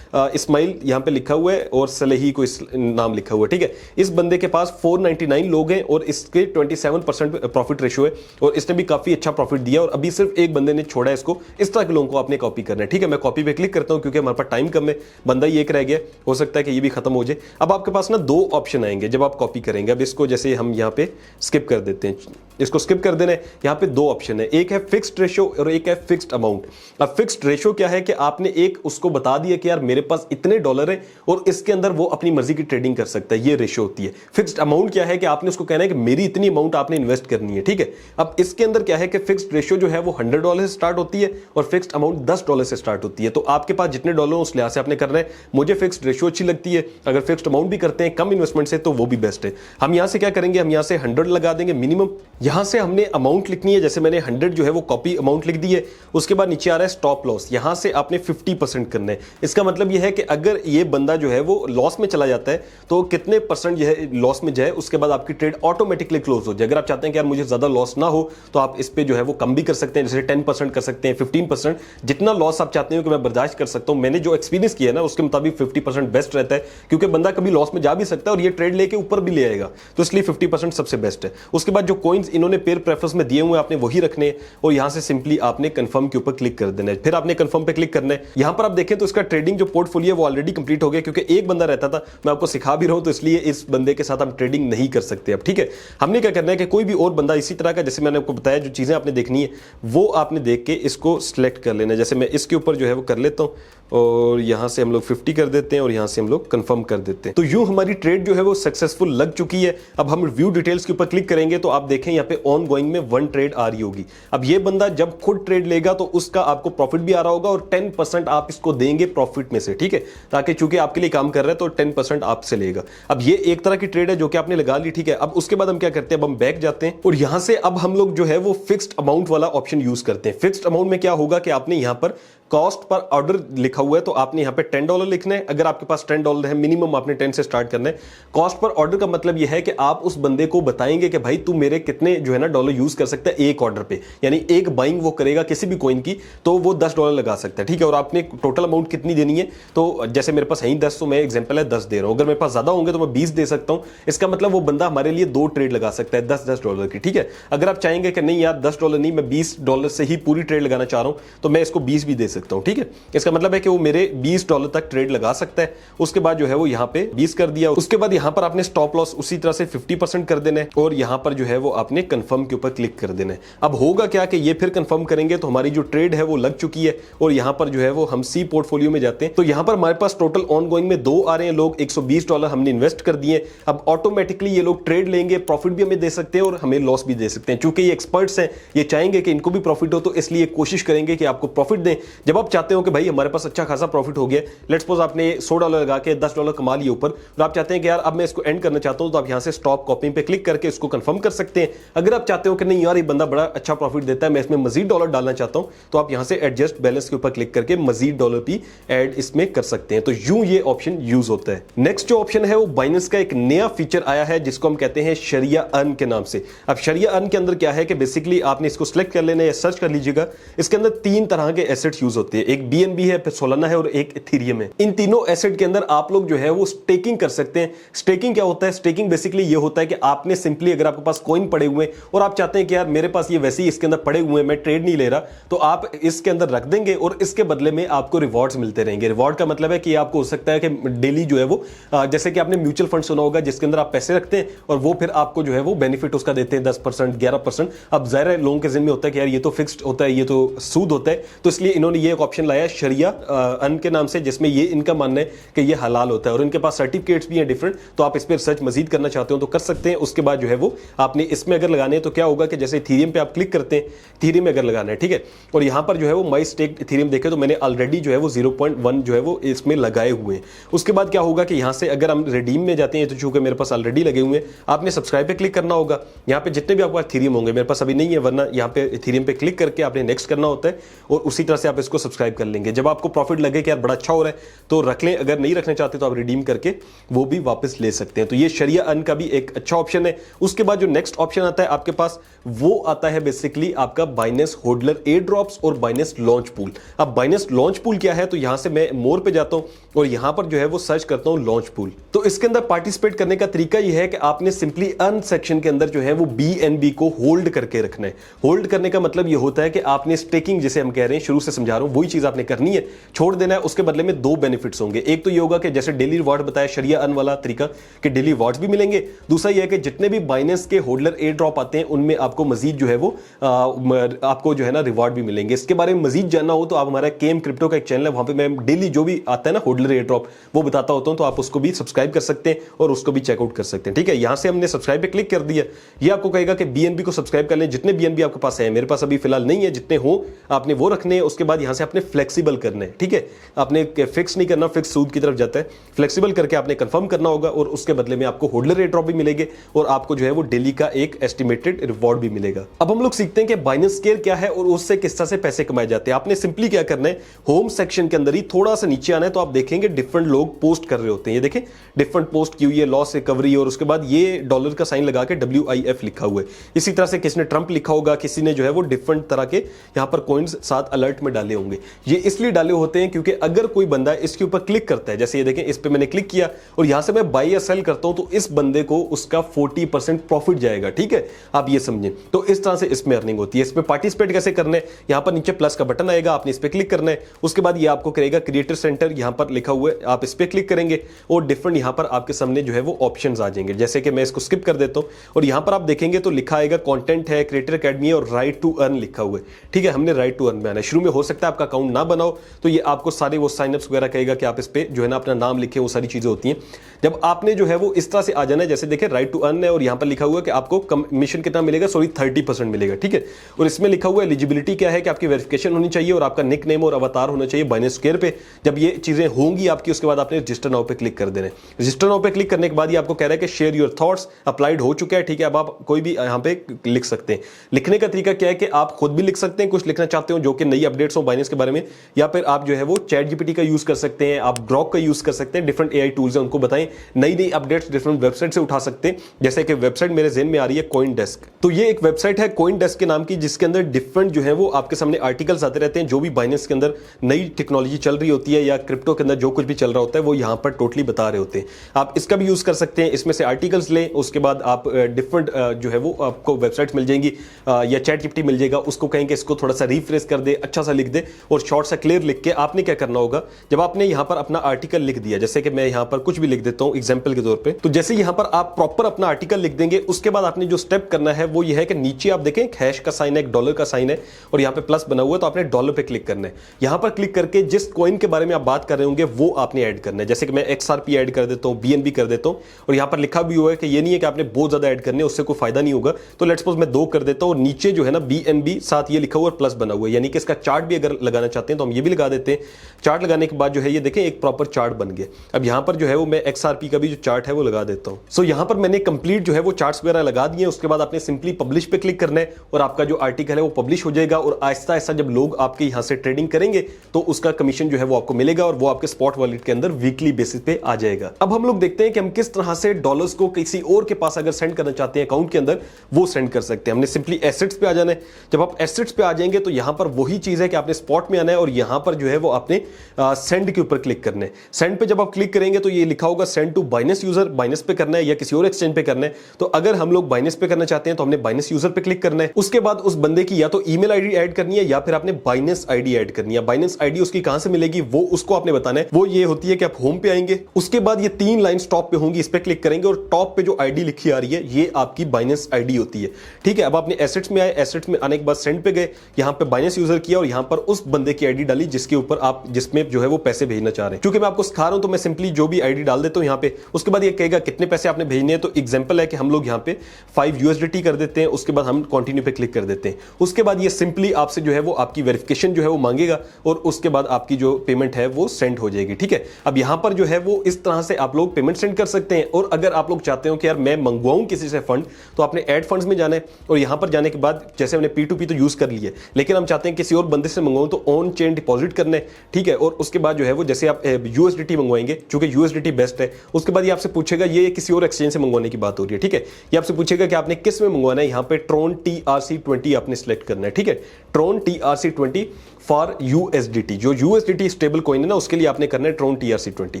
इस्माइल यहां पे लिखा हुआ है और सलेही को नाम लिखा हुआ है, ठीक है। इस बंदे के पास 499 लोग हैं और इसके 27% प्रॉफिट रेशियो है और इसने भी काफी अच्छा प्रॉफिट दिया। और अभी सिर्फ एक बंदे ने छोड़ा है इसको। इस तरह के लोगों को आपने कॉपी करना है, ठीक है। मैं कॉपी पे क्लिक करता हूं क्योंकि हमारे पास टाइम कम है, बंदा ही एक रह गया, हो सकता है कि ये भी खत्म हो जाए। अब आपके पास ना 2 ऑप्शन आएंगे जब आप कॉपी करेंगे। अब इसको जैसे हम यहाँ पे स्किप कर देते हैं, इसको स्किप कर देना है। यहाँ पे 2 ऑप्शन है, एक है फिक्स्ड रेशियो और एक है फिक्स्ड अमाउंट। अब फिक्स्ड रेशियो क्या है कि आपने एक उसको बता दिया कि यार मेरे पास इतने डॉलर है और इसके अंदर वो अपनी मर्जी की ट्रेडिंग कर सकता है, ये रेशियो होती है। फिक्स्ड अमाउंट क्या है कि आपने उसको कहना है कि मेरी इतनी अमाउंट आपने इन्वेस्ट करनी है, ठीक है। अब इसके अंदर क्या है कि फिक्स्ड रेशियो जो है वो $100 से स्टार्ट होती है और फिक्स्ड अमाउंट $10 से स्टार्ट होती है। तो आपके पास जितने डॉलर उस लिहाज से आपने करना है। मुझे फिक्स्ड रेशियो अच्छी लगती है, अगर फिक्स्ड अमाउंट भी करते हैं कम इन्वेस्टमेंट से तो वो भी बेस्ट है। हम यहां से क्या करेंगे, हम यहां से 100 लगा देंगे मिनिमम। यहां से हमने अमाउंट लिखनी है, जैसे मैंने 100 जो है वो कॉपी अमाउंट लिख दी है। उसके बाद नीचे आ रहा है स्टॉप लॉस, यहां से आपने 50% करना है। इसका मतलब यह है कि अगर ये बंदा जो है वो लॉस में चला जाता है तो कितने परसेंट जो है लॉस में जाए, उसके बाद आपकी ट्रेड ऑटोमेटिकली क्लोज हो जाए। अगर आप चाहते हैं कि यार मुझे ज्यादा लॉस ना हो तो आप इस पे जो है वो कम भी कर सकते हैं, जैसे 10% कर सकते हैं, 15%, जितना लॉस आप चाहते हो कि मैं बर्दाश्त कर सकता हूं। मैंने जो एक्सपीरियंस किया है ना उसके मुताबिक 50% बेस्ट रहता है, क्योंकि बंदा कभी लॉस में जा भी सकता है और ये ट्रेड लेके ऊपर भी ले आएगा, तो इसलिए 50% सबसे बेस्ट है। उसके बाद जो कॉइन्स इन्होंने पेयर प्रेफरेंस में दिए हुए आपने वही रखने हैं और यहां से सिंपली आपने कंफर्म के ऊपर क्लिक कर देना है। फिर आपने कंफर्म पे क्लिक करना है। यहां पर आप देखें तो इसका ट्रेडिंग जो पोर्टफोलियो है वो ऑलरेडी कंप्लीट हो गया, क्योंकि एक बंदा रहता था, मैं आपको सिखा भी रहा हूं, तो इसलिए इस बंदे के साथ हम ट्रेडिंग नहीं कर सकते अब, ठीक है। हमने क्या करना है कि कोई भी और बंदा इसी तरह का, जैसे मैंने आपको बताया जो चीजें आपने देखनी है वो आपने देख के इसको सिलेक्ट कर लेना है। जैसे मैं इसके ऊपर जो है वो कर लेता हूं, और यहाँ से हम लोग 50 कर देते हैं और यहाँ से हम लोग कंफर्म कर देते हैं। तो यूं हमारी ट्रेड जो है वो सक्सेसफुल लग चुकी है। अब हम व्यू डिटेल्स के ऊपर क्लिक करेंगे तो आप देखें यहाँ पे ऑन गोइंग में 1 ट्रेड आ रही होगी। अब ये बंदा जब खुद ट्रेड लेगा तो उसका आपको प्रॉफिट भी आ रहा होगा और 10% आप इसको देंगे प्रॉफिट में से, ठीक है, ताकि चूंकि आपके लिए काम कर रहा है तो 10% आपसे लेगा। अब ये एक तरह की ट्रेड है जो कि आपने लगा ली, ठीक है। अब उसके बाद हम क्या करते हैं, अब हम बैक जाते हैं और यहां से अब हम लोग जो है वो फिक्स्ड अमाउंट वाला ऑप्शन यूज करते हैं। फिक्स्ड अमाउंट में क्या होगा कि आपने यहां पर कॉस्ट पर ऑर्डर लिखा हुआ है तो आपने यहां पे $10 लिखना है। अगर आपके पास $10 है, मिनिमम आपने 10 से स्टार्ट करना है। कॉस्ट पर ऑर्डर का मतलब यह है कि आप उस बंदे को बताएंगे कि भाई तू मेरे कितने जो है ना डॉलर यूज कर सकता है एक ऑर्डर पे, यानी एक बाइंग वो करेगा किसी भी कॉइन की तो वो $10 लगा सकता है, ठीक है। और आपने टोटल अमाउंट कितनी देनी है, तो जैसे मेरे पास है ही 10 तो मैं एग्जांपल है 10 दे रहा हूं। अगर मेरे पास ज्यादा होंगे तो मैं 20 दे सकता हूं। इसका मतलब वो बंदा हमारे लिए 2 ट्रेड लगा सकता है $10 की, ठीक है। अगर आप चाहेंगे कि नहीं यार $10 नहीं, मैं $20 से ही पूरी ट्रेड लगाना चाह रहा हूं तो मैं इसको 20 भी दे सकता हूं, ठीक है। इसका मतलब है कि वो मेरे $20 तक ट्रेड लगा सकता है। उसके बाद जो है वो यहां पे 20 कर दिया। उसके बाद यहां पर आपने स्टॉप लॉस उसी तरह से 50% कर देना है और यहां पर जो है वो आपने कंफर्म के ऊपर क्लिक कर देना है। अब होगा क्या कि ये फिर कंफर्म करेंगे तो हमारी जो ट्रेड है वो लग चुकी है और यहां पर जो है वो हम सी पोर्टफोलियो में जाते हैं तो यहां पर हमारे पास टोटल ऑन गोइंग में 2 आ रहे हैं लोग, $120 हमने इन्वेस्ट कर दिए। अब ऑटोमेटिकली ये लोग ट्रेड लेंगे, प्रॉफिट भी हमें दे सकते हैं और हमें लॉस भी दे सकते हैं। चूंकि ये एक्सपर्ट्स हैं, ये चाहेंगे कि इनको भी प्रॉफिट हो तो इसलिए कोशिश करेंगे कि आपको प्रॉफिट दें। जब आप चाहते हो कि भाई हमारे पास अच्छा खासा प्रॉफिट हो गया, लेट्स सपोज आपने $100 लगा के $10 कमा लिए ऊपर और आप चाहते हैं कि यार अब मैं इसको एंड करना चाहता हूं तो आप यहां से स्टॉप कॉपिंग पे क्लिक करके इसको कंफर्म कर सकते हैं। अगर आप चाहते हो कि नहीं यार ये बंदा बड़ा अच्छा प्रॉफिट देता है, मैं इसमें मजीद डॉलर डालना चाहता हूं तो आप यहां से एडजस्ट बैलेंस के ऊपर क्लिक करके मजीद डॉलर भी ऐड इसमें कर सकते हैं। तो यूं ये ऑप्शन यूज होता है। नेक्स्ट जो ऑप्शन है वो बाइनेंस का एक नया फीचर आया है जिसको हम कहते हैं शरिया अर्न के नाम से। अब शरिया अर्न के अंदर क्या है कि बेसिकली आपने इसको सिलेक्ट कर लेना है या सर्च कर लीजिएगा। इसके अंदर 3 तरह के एसेट्स यूज होते हैं, एक BNB है, फिर सोलाना है और एक इथेरियम है। इन तीनों एसेट के अंदर आप लोग जो है वो स्टेकिंग कर सकते हैं। स्टेकिंग क्या होता है? स्टेकिंग बेसिकली ये होता है कि आपने सिंपली अगर आपके पास कॉइन पड़े हुए हैं और आप चाहते हैं कि यार मेरे पास ये वैसे ही इसके अंदर पड़े हुए हैं, मैं ट्रेड नहीं ले रहा, तो आप इसके अंदर रख देंगे और इसके बदले में आपको रिवॉर्ड्स मिलते रहेंगे। रिवॉर्ड का मतलब है कि आपको हो सकता है कि डेली जो है वो जैसे कि आपने म्यूचुअल फंड सुना होगा जिसके अंदर आप पैसे रखते हैं और वो फिर आपको जो है वो बेनिफिट उसका देते हैं 10%, 11%। अब जाहिर है लोगों के जिन में होता है कि यार ये तो फिक्स्ड होता है, ये तो सूद होता है, तो इसलिए इन्होंने ये एक ऑप्शन लाया शरिया अर्न के नाम से जिसमें ये इनका मानना है कि ये हलाल होता है और इनके पास सर्टिफिकेट्स भी हैं डिफरेंट। तो आप इस पर रिसर्च मजीद करना चाहते हो तो कर सकते हैं। उसके बाद जो है वो आपने इसमें अगर लगाने हैं तो क्या होगा कि जैसे इथेरियम पे आप क्लिक करते हैं, इथेरियम में अगर लगाना है, ठीक है, और यहां पर जो है वो माई स्टेक इथेरियम देखे तो मैंने ऑलरेडी जो है वो 0.1 जो है वो इसमें लगाए हुए हैं। उसके बाद क्या होगा कि यहां से अगर हम रिडीम में जाते हैं तो चूंकि मेरे पास ऑलरेडी लगे हुए हैं, आपने सब्सक्राइब पे क्लिक करना होगा। यहां पे जितने भी आपके पास इथेरियम होंगे, मेरे पास अभी नहीं है, वरना यहां पे इथेरियम पे क्लिक करके आपने नेक्स्ट करना होता है और उसी तरह से आप इसको सब्सक्राइब कर लेंगे। जब आपको प्रॉफिट लगे कि यार बड़ा अच्छा हो रहा है तो रख लें, अगर नहीं रखना चाहते तो आप रिडीम करके वो भी वापस ले सकते हैं। तो ये शरिया अर्न का भी एक अच्छा ऑप्शन है। उसके बाद जो नेक्स्ट ऑप्शन आता है आपके पास वो आता है बेसिकली आपका बाइनेंस होल्डर एयर ड्रॉप्स और बाइनेंस लॉन्च पूल। अब बाइनेंस लॉन्च पूल क्या है, तो यहां से मैं मोर पे जाता हूं और यहां पर जो है वो सर्च करता हूं लॉन्च पूल। तो इसके अंदर पार्टिसिपेट करने का तरीका यह है कि आपने सिंपली अर्न सेक्शन के अंदर जो है वो BNB को होल्ड करके रखना है। होल्ड करने का मतलब यह होता है कि आपने स्टेकिंग जिसे हम कह रहे हैं, शुरू से समझा रहा हूं, वही चीज आपने करनी है, छोड़ देना है। उसके बदले में 2 बेनिफिट्स होंगे। एक तो ये होगा कि जैसे डेली रिवॉर्ड बताया शरिया अर्न वाला तरीका कि डेली रिवॉर्ड्स भी मिलेंगे। दूसरा यह है कि जितने भी बाइनेंस के होल्डर एयर ड्रॉप आते हैं उनमें आपको मजीद जो है वो आपको जो है ना रिवॉर्ड भी मिलेंगे। इसके बारे में मजीद जानना हो तो आप हमारा केम क्रिप्टो का एक चैनल है, वहां पे मैं डेली जो भी आता है ना होल्डर एयर ड्रॉप वो बताता होता हूं, तो आप उसको भी सब्सक्राइब कर सकते हैं और उसको भी चेकआउट कर सकते हैं। ठीक है, यहां से हमने सब्सक्राइब पे क्लिक कर दिया। ये आपको कहेगा कि BNB को सब्सक्राइब कर लें, जितने BNB आपके पास है, मेरे पास अभी फिलहाल नहीं है, जितने हो आपने वो रखने हैं। उसके बाद यहां से आपने फ्लेक्सिबल करना है। ठीक है, आपने फिक्स नहीं करना, फिक्स सूद की तरफ जाता है, फ्लेक्सिबल करके आपने कंफर्म करना होगा और उसके बदले में आपको होल्डर एयर ड्रॉप भी मिलेंगे और आपको जो है वो डेली का एक एस्टिमेटेड रिवॉर्ड भी मिलेगा। अब हम लोग सीखते हैं कि बाइनेंस स्केल क्या है और उससे किस तरह से पैसे कमाए जाते हैं। आपने सिंपली क्या करना है, होम सेक्शन के अंदर ही थोड़ा सा नीचे आना है तो आप देखेंगे डिफरेंट लोग पोस्ट कर रहे होते हैं। ये देखें डिफरेंट पोस्ट की हुई है, लॉस रिकवरी, और उसके बाद ये डॉलर का साइन लगा के WIF लिखा हुआ है। इसी तरह से किसी ने ट्रंप लिखा होगा, किसी ने जो है वो डिफरेंट तरह के यहां पर कॉइन्स साथ अलर्ट में डाले होंगे। ये इसलिए डाले होते हैं क्योंकि अगर कोई बंदा इसके ऊपर क्लिक करता है, जैसे ये देखें इस पे मैंने क्लिक किया और यहां से मैं बाय या सेल करता हूं तो इस बंदे को उसका 40% प्रॉफिट जाएगा। ठीक है, आप ये समझें। तो इस तरह से इसमें अर्निंग होती है। इसमें पार्टिसिपेट कैसे करना है, यहां पर नीचे प्लस का बटन आएगा, आपने इस पे क्लिक करना है। उसके बाद ये आपको करेगा क्रिएटर सेंटर, यहां पर लिखा हुआ है, आप इस पे क्लिक करेंगे और डिफरेंट यहां पर आपके सामने जो है वो ऑप्शंस आ जाएंगे। जैसे कि मैं इसको स्किप कर देता हूं और यहां पर आप देखेंगे तो लिखा आएगा कंटेंट है, क्रिएटर एकेडमी और राइट टू अर्न लिखा हुआ है। ठीक है, हमने राइट टू अर्न में आना है। शुरू में हो सकता है आपका अकाउंट ना बनाओ तो ये आपको सारे वो साइनअप्स वगैरह कहेगा कि आप इस पे जो है ना अपना नाम लिखें, वो सारी चीजें होती हैं। जब आपने जो है वो इस तरह से आ जाना है, जैसे देखें राइट टू अर्न है और यहां पर लिखा हुआ है कि आपको कमीशन कितना मिलेगा, सॉरी 30% मिलेगा, ठीक है। और इसमें लिखा हुआ एलिजिबिलिटी क्या है कि आपकी वेरिफिकेशन होनी चाहिए और आपका निक नेम और अवतार होना चाहिए बाइनेंस स्क्वायर पे। जब ये चीजें होंगी आपकी, उसके बाद आपने रजिस्टर नाउ पे क्लिक कर देना है। रजिस्टर नाउ पे क्लिक करने के बाद ये आपको कह रहा है कि शेयर योर थॉट्स, अप्लाइड हो चुका है, ठीक है। अब आप कोई भी यहां पे लिख सकते हैं। लिखने का तरीका क्या है कि आप खुद भी लिख सकते हैं, कुछ लिखना चाहते हो जो कि नई अपडेट्स हो बाइनेंस के बारे में, या फिर आप जो है वो चैट जीपीटी का यूज कर सकते हैं, आप ग्रॉक का यूज कर सकते हैं, डिफरेंट एआई टूल्स हैं उनको बताएं, नई नई अपडेट्स डिफरेंट वेबसाइट से उठा सकते हैं। जैसे कि वेबसाइट मेरे ज़हन में आ रही है कॉइन डेस्क, तो ये एक वेबसाइट है कॉइन डेस्क के नाम की, जिसके अंदर डिफरेंट जो है वो आपके सामने आर्टिकल्स आते रहते हैं, जो भी बाइनेंस के अंदर नई टेक्नोलॉजी चल रही होती है या क्रिप्टो के अंदर जो कुछ भी चल रहा होता है वो यहां पर टोटली बता रहे होते हैं। आप इसका भी यूज कर सकते हैं, इसमें से आर्टिकल्स लें, उसके बाद आप डिफरेंट जो है वो आपको वेबसाइट्स मिल जाएंगी या चैट जीपीटी मिल जाएगा, उसको कहेंगे इसको थोड़ा सा रिफ्रेश कर दे, अच्छा सा लिख दे और शॉर्ट सा क्लियर लिख के आपने क्या करना होगा, जब आपने यहां पर अपना आर्टिकल लिख दिया, जैसे कि मैं यहां पर कुछ भी लिख देता हूं एग्जांपल के तौर पे, तो जैसे यहां पर आप प्रॉपर अपना आर्टिकल लिख देंगे, उसके बाद आपने जो स्टेप करना है वो ये है कि नीचे आप देखें एक हैश का साइन है, एक डॉलर का साइन है और यहां पे प्लस बना हुआ है, तो आपने डॉलर पे क्लिक करना है। यहां पर क्लिक करके जिस कॉइन के बारे में आप बात कर रहे होंगे वो आपने ऐड करना है। जैसे कि मैं XRP ऐड कर देता हूं, BNB कर देता हूं, और यहां पर लिखा भी हुआ है कि ये नहीं है कि आपने बहुत ज्यादा ऐड करने, उससे कोई फायदा नहीं होगा, तो लेट्स सपोज मैं 2 कर देता हूं और नीचे जो है ना BNB साथ ये लिखा हुआ है प्लस बना हुआ है, यानी कि इसका चार्ट भी अगर लगाना चाहते हैं तो हम ये भी लगा देते हैं। चार्ट लगाने के बाद जो है ये देखें एक प्रॉपर चार्ट बन गया। अब यहां पर जो है वो मैं XRP का भी जो चार्ट है वो लगा देता हूं। सो यहां पर मैंने कंप्लीट जो है वो चार्ट्स वगैरह लगा दिए। उसके बाद आपने सिंपली पब्लिश पे क्लिक करना है और आपका जो आर्टिकल है वो पब्लिश हो जाएगा, और आहिस्ता आहिस्ता जब लोग आपके यहां से ट्रेडिंग करेंगे तो उसका कमीशन जो है वो आपको मिलेगा और वो आपके स्पॉट वॉलेट के अंदर वीकली बेसिस पे आ जाएगा। अब हम लोग देखते हैं कि हम किस तरह से डॉलर्स को किसी और के पास अगर सेंड करना चाहते हैं अकाउंट के अंदर, वो सेंड कर सकते हैं। हमने सिंपली एसेट्स पे आ जाना है। जब आप एसेट्स पे आ जाएंगे तो यहां पर वही चीज है कि आपने स्पॉट में आना है और यहां पर जो है वो आपने सेंड के ऊपर क्लिक करना है। सेंड पे जब आप क्लिक करेंगे तो ये लिखा होगा send to Binance user, Binance पे करना है या किसी और एक्सचेंज पे करना है। तो अगर हम लोग बाइनेंस पे करना चाहते हैं तो हमने बाइनेंस यूजर पे क्लिक करना है। उसके बाद उस बंदे की या तो ईमेल आईडी ऐड करनी है या फिर आपने बाइनेंस आईडी ऐड करनी है। बाइनेंस आईडी उसकी कहां से मिलेगी वो उसको आपने बताना है। वो ये होती है कि आप होम पे आएंगे, उसके बाद ये 3 लाइंस टॉप पे होंगी, इस पे क्लिक करेंगे और टॉप पे जो आईडी लिखी आ रही है ये आपकी बाइनेंस आईडी होती है, ठीक है। अब आपने एसेट्स में आए, एसेट्स में आने के बाद सेंड पे गए, यहां पे बाइनेंस यूजर किया और यहां पर उस बंदे की आईडी डाली जिसके ऊपर आप जिसमें जो है वो पैसे भेजना चाह रहे हैं। क्योंकि मैं आपको सिखा रहा हूं तो मैं सिंपली जो भी आईडी डाल देता हूं यहां पे, उसके बाद ये कहेगा कितने पैसे आपने भेजने हैं। तो एग्जांपल है कि हम लोग यहां पे 5 USDT कर देते हैं, उसके बाद हम कंटिन्यू पे क्लिक कर देते हैं। उसके बाद ये सिंपली आपसे जो है वो आपकी वेरिफिकेशन जो है वो मांगेगा और उसके बाद आपकी जो पेमेंट है वो सेंड हो जाएगी, ठीक है। अब यहां पर जो है वो इस तरह से आप लोग पेमेंट सेंड कर सकते हैं। और अगर आप लोग चाहते हो कि यार मैं मंगवाऊं किसी से फंड, तो आपने ऐड फंड्स में जाना है और यहां पर जाने के बाद जैसे हमने P2P तो यूज कर लिया, लेकिन हम चाहते हैं किसी और बंदे से मंगवाऊं तो ऑन चेन डिपॉजिट करना है, ठीक है। और उसके बाद जो है वो जैसे आप USDT मंगवाएंगे, चूंकि USDT बेस्ट है, उसके बाद ये आपसे पूछेगा, ये किसी और एक्सचेंज से मंगवाने की बात हो रही है, ठीक है। ये आपसे पूछेगा कि आपने किस में मंगवाना है, यहां पे ट्रॉन TRC20 आपने सिलेक्ट करना है, ठीक है। ट्रॉन TRC20 फॉर USDT, जो USDT स्टेबल कॉइन है ना उसके लिए आपने करना है ट्रॉन TRC20।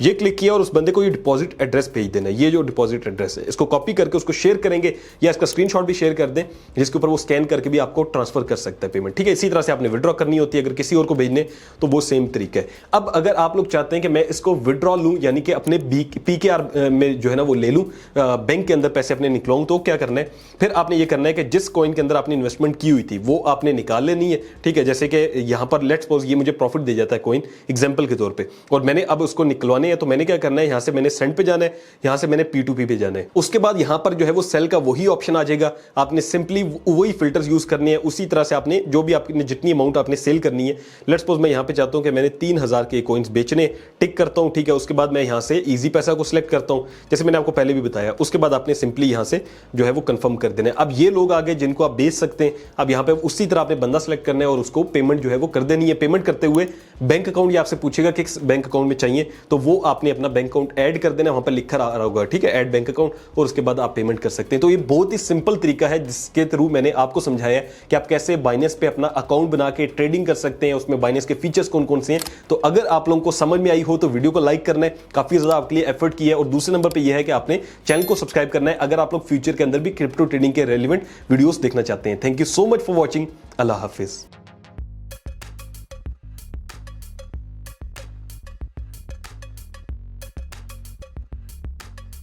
ये क्लिक किया और उस बंदे को ये डिपॉजिट एड्रेस भेज देना है। ये जो डिपॉजिट एड्रेस है इसको कॉपी करके उसको शेयर करेंगे या इसका स्क्रीनशॉट भी शेयर कर दें, जिसके ऊपर वो स्कैन करके भी आपको ट्रांसफर कर सकता है पेमेंट, ठीक है। इसी तरह से आपने विड्रॉ करनी होती है अगर किसी और को भेजने, तो वो सेम तरीका है। अब अगर आप लोग चाहते हैं कि मैं इसको विड्रॉ लूं, यानी कि अपने PKR में जो है ना वो ले लूं, बैंक के अंदर पैसे अपने निकलाऊं, तो क्या करना है, फिर आपने ये करना है कि जिस कॉइन के अंदर आपने इन्वेस्टमेंट की हुई थी वो आपने निकाल लेनी है, ठीक है। जैसे कि यहां पर लेट्स सपोज ये मुझे प्रॉफिट दे जाता है कॉइन एग्जांपल के तौर पे, और मैंने अब उसको निकलवाने हैं, तो मैंने क्या करना है, यहां से मैंने सेंड पे जाना है, यहां से मैंने P2P पे जाना है। उसके बाद यहां पर जो है वो सेल का वही ऑप्शन आ जाएगा, आपने सिंपली वही फिल्टर्स यूज करने हैं, उसी तरह से आपने जो भी आपने जितनी अमाउंट आपने सेल करनी है। लेट्स सपोज मैं यहां पे चाहता हूं कि मैंने 3000 के कॉइन्स बेचने, टिक करता हूं, ठीक है। उसके बाद मैं यहां से इजी पैसा को सिलेक्ट करता हूं, जैसे मैंने आपको पहले भी बताया। उसके बाद आपने सिंपली यहां से जो है वो कंफर्म कर देना है। अब ये लोग आगे जिनको आप बेच सकते हैं, अब यहां पे उसी तरह आपने बंदा सेलेक्ट करना है और उसको पेमेंट जो है वो कर देनी है। पेमेंट करते हुए बैंक अकाउंट ये आपसे पूछेगा कि किस बैंक अकाउंट में चाहिए, तो वो आपने अपना बैंक अकाउंट ऐड कर देना, वहां पर लिखा आ रहा होगा, ठीक है, ऐड बैंक अकाउंट, और उसके बाद आप पेमेंट कर सकते हैं। तो ये बहुत ही सिंपल तरीका है जिसके थ्रू मैंने आपको समझाया कि आप कैसे बाइनेंस पे अपना अकाउंट बना के ट्रेडिंग कर सकते हैं, उसमें बाइनेंस के फीचर्स कौन कौन से हैं। तो अगर आप लोगों को समझ में आई हो तो वीडियो को लाइक करना है, काफी ज्यादा आपके लिए एफर्ट किया है। और दूसरे नंबर पे यह है कि आपने चैनल को सब्सक्राइब करना है अगर आप लोग फ्यूचर के अंदर भी क्रिप्टो ट्रेडिंग के रेलिवेंट वीडियोस देखना चाहते हैं। Thank you so much for watching. Allah Hafiz.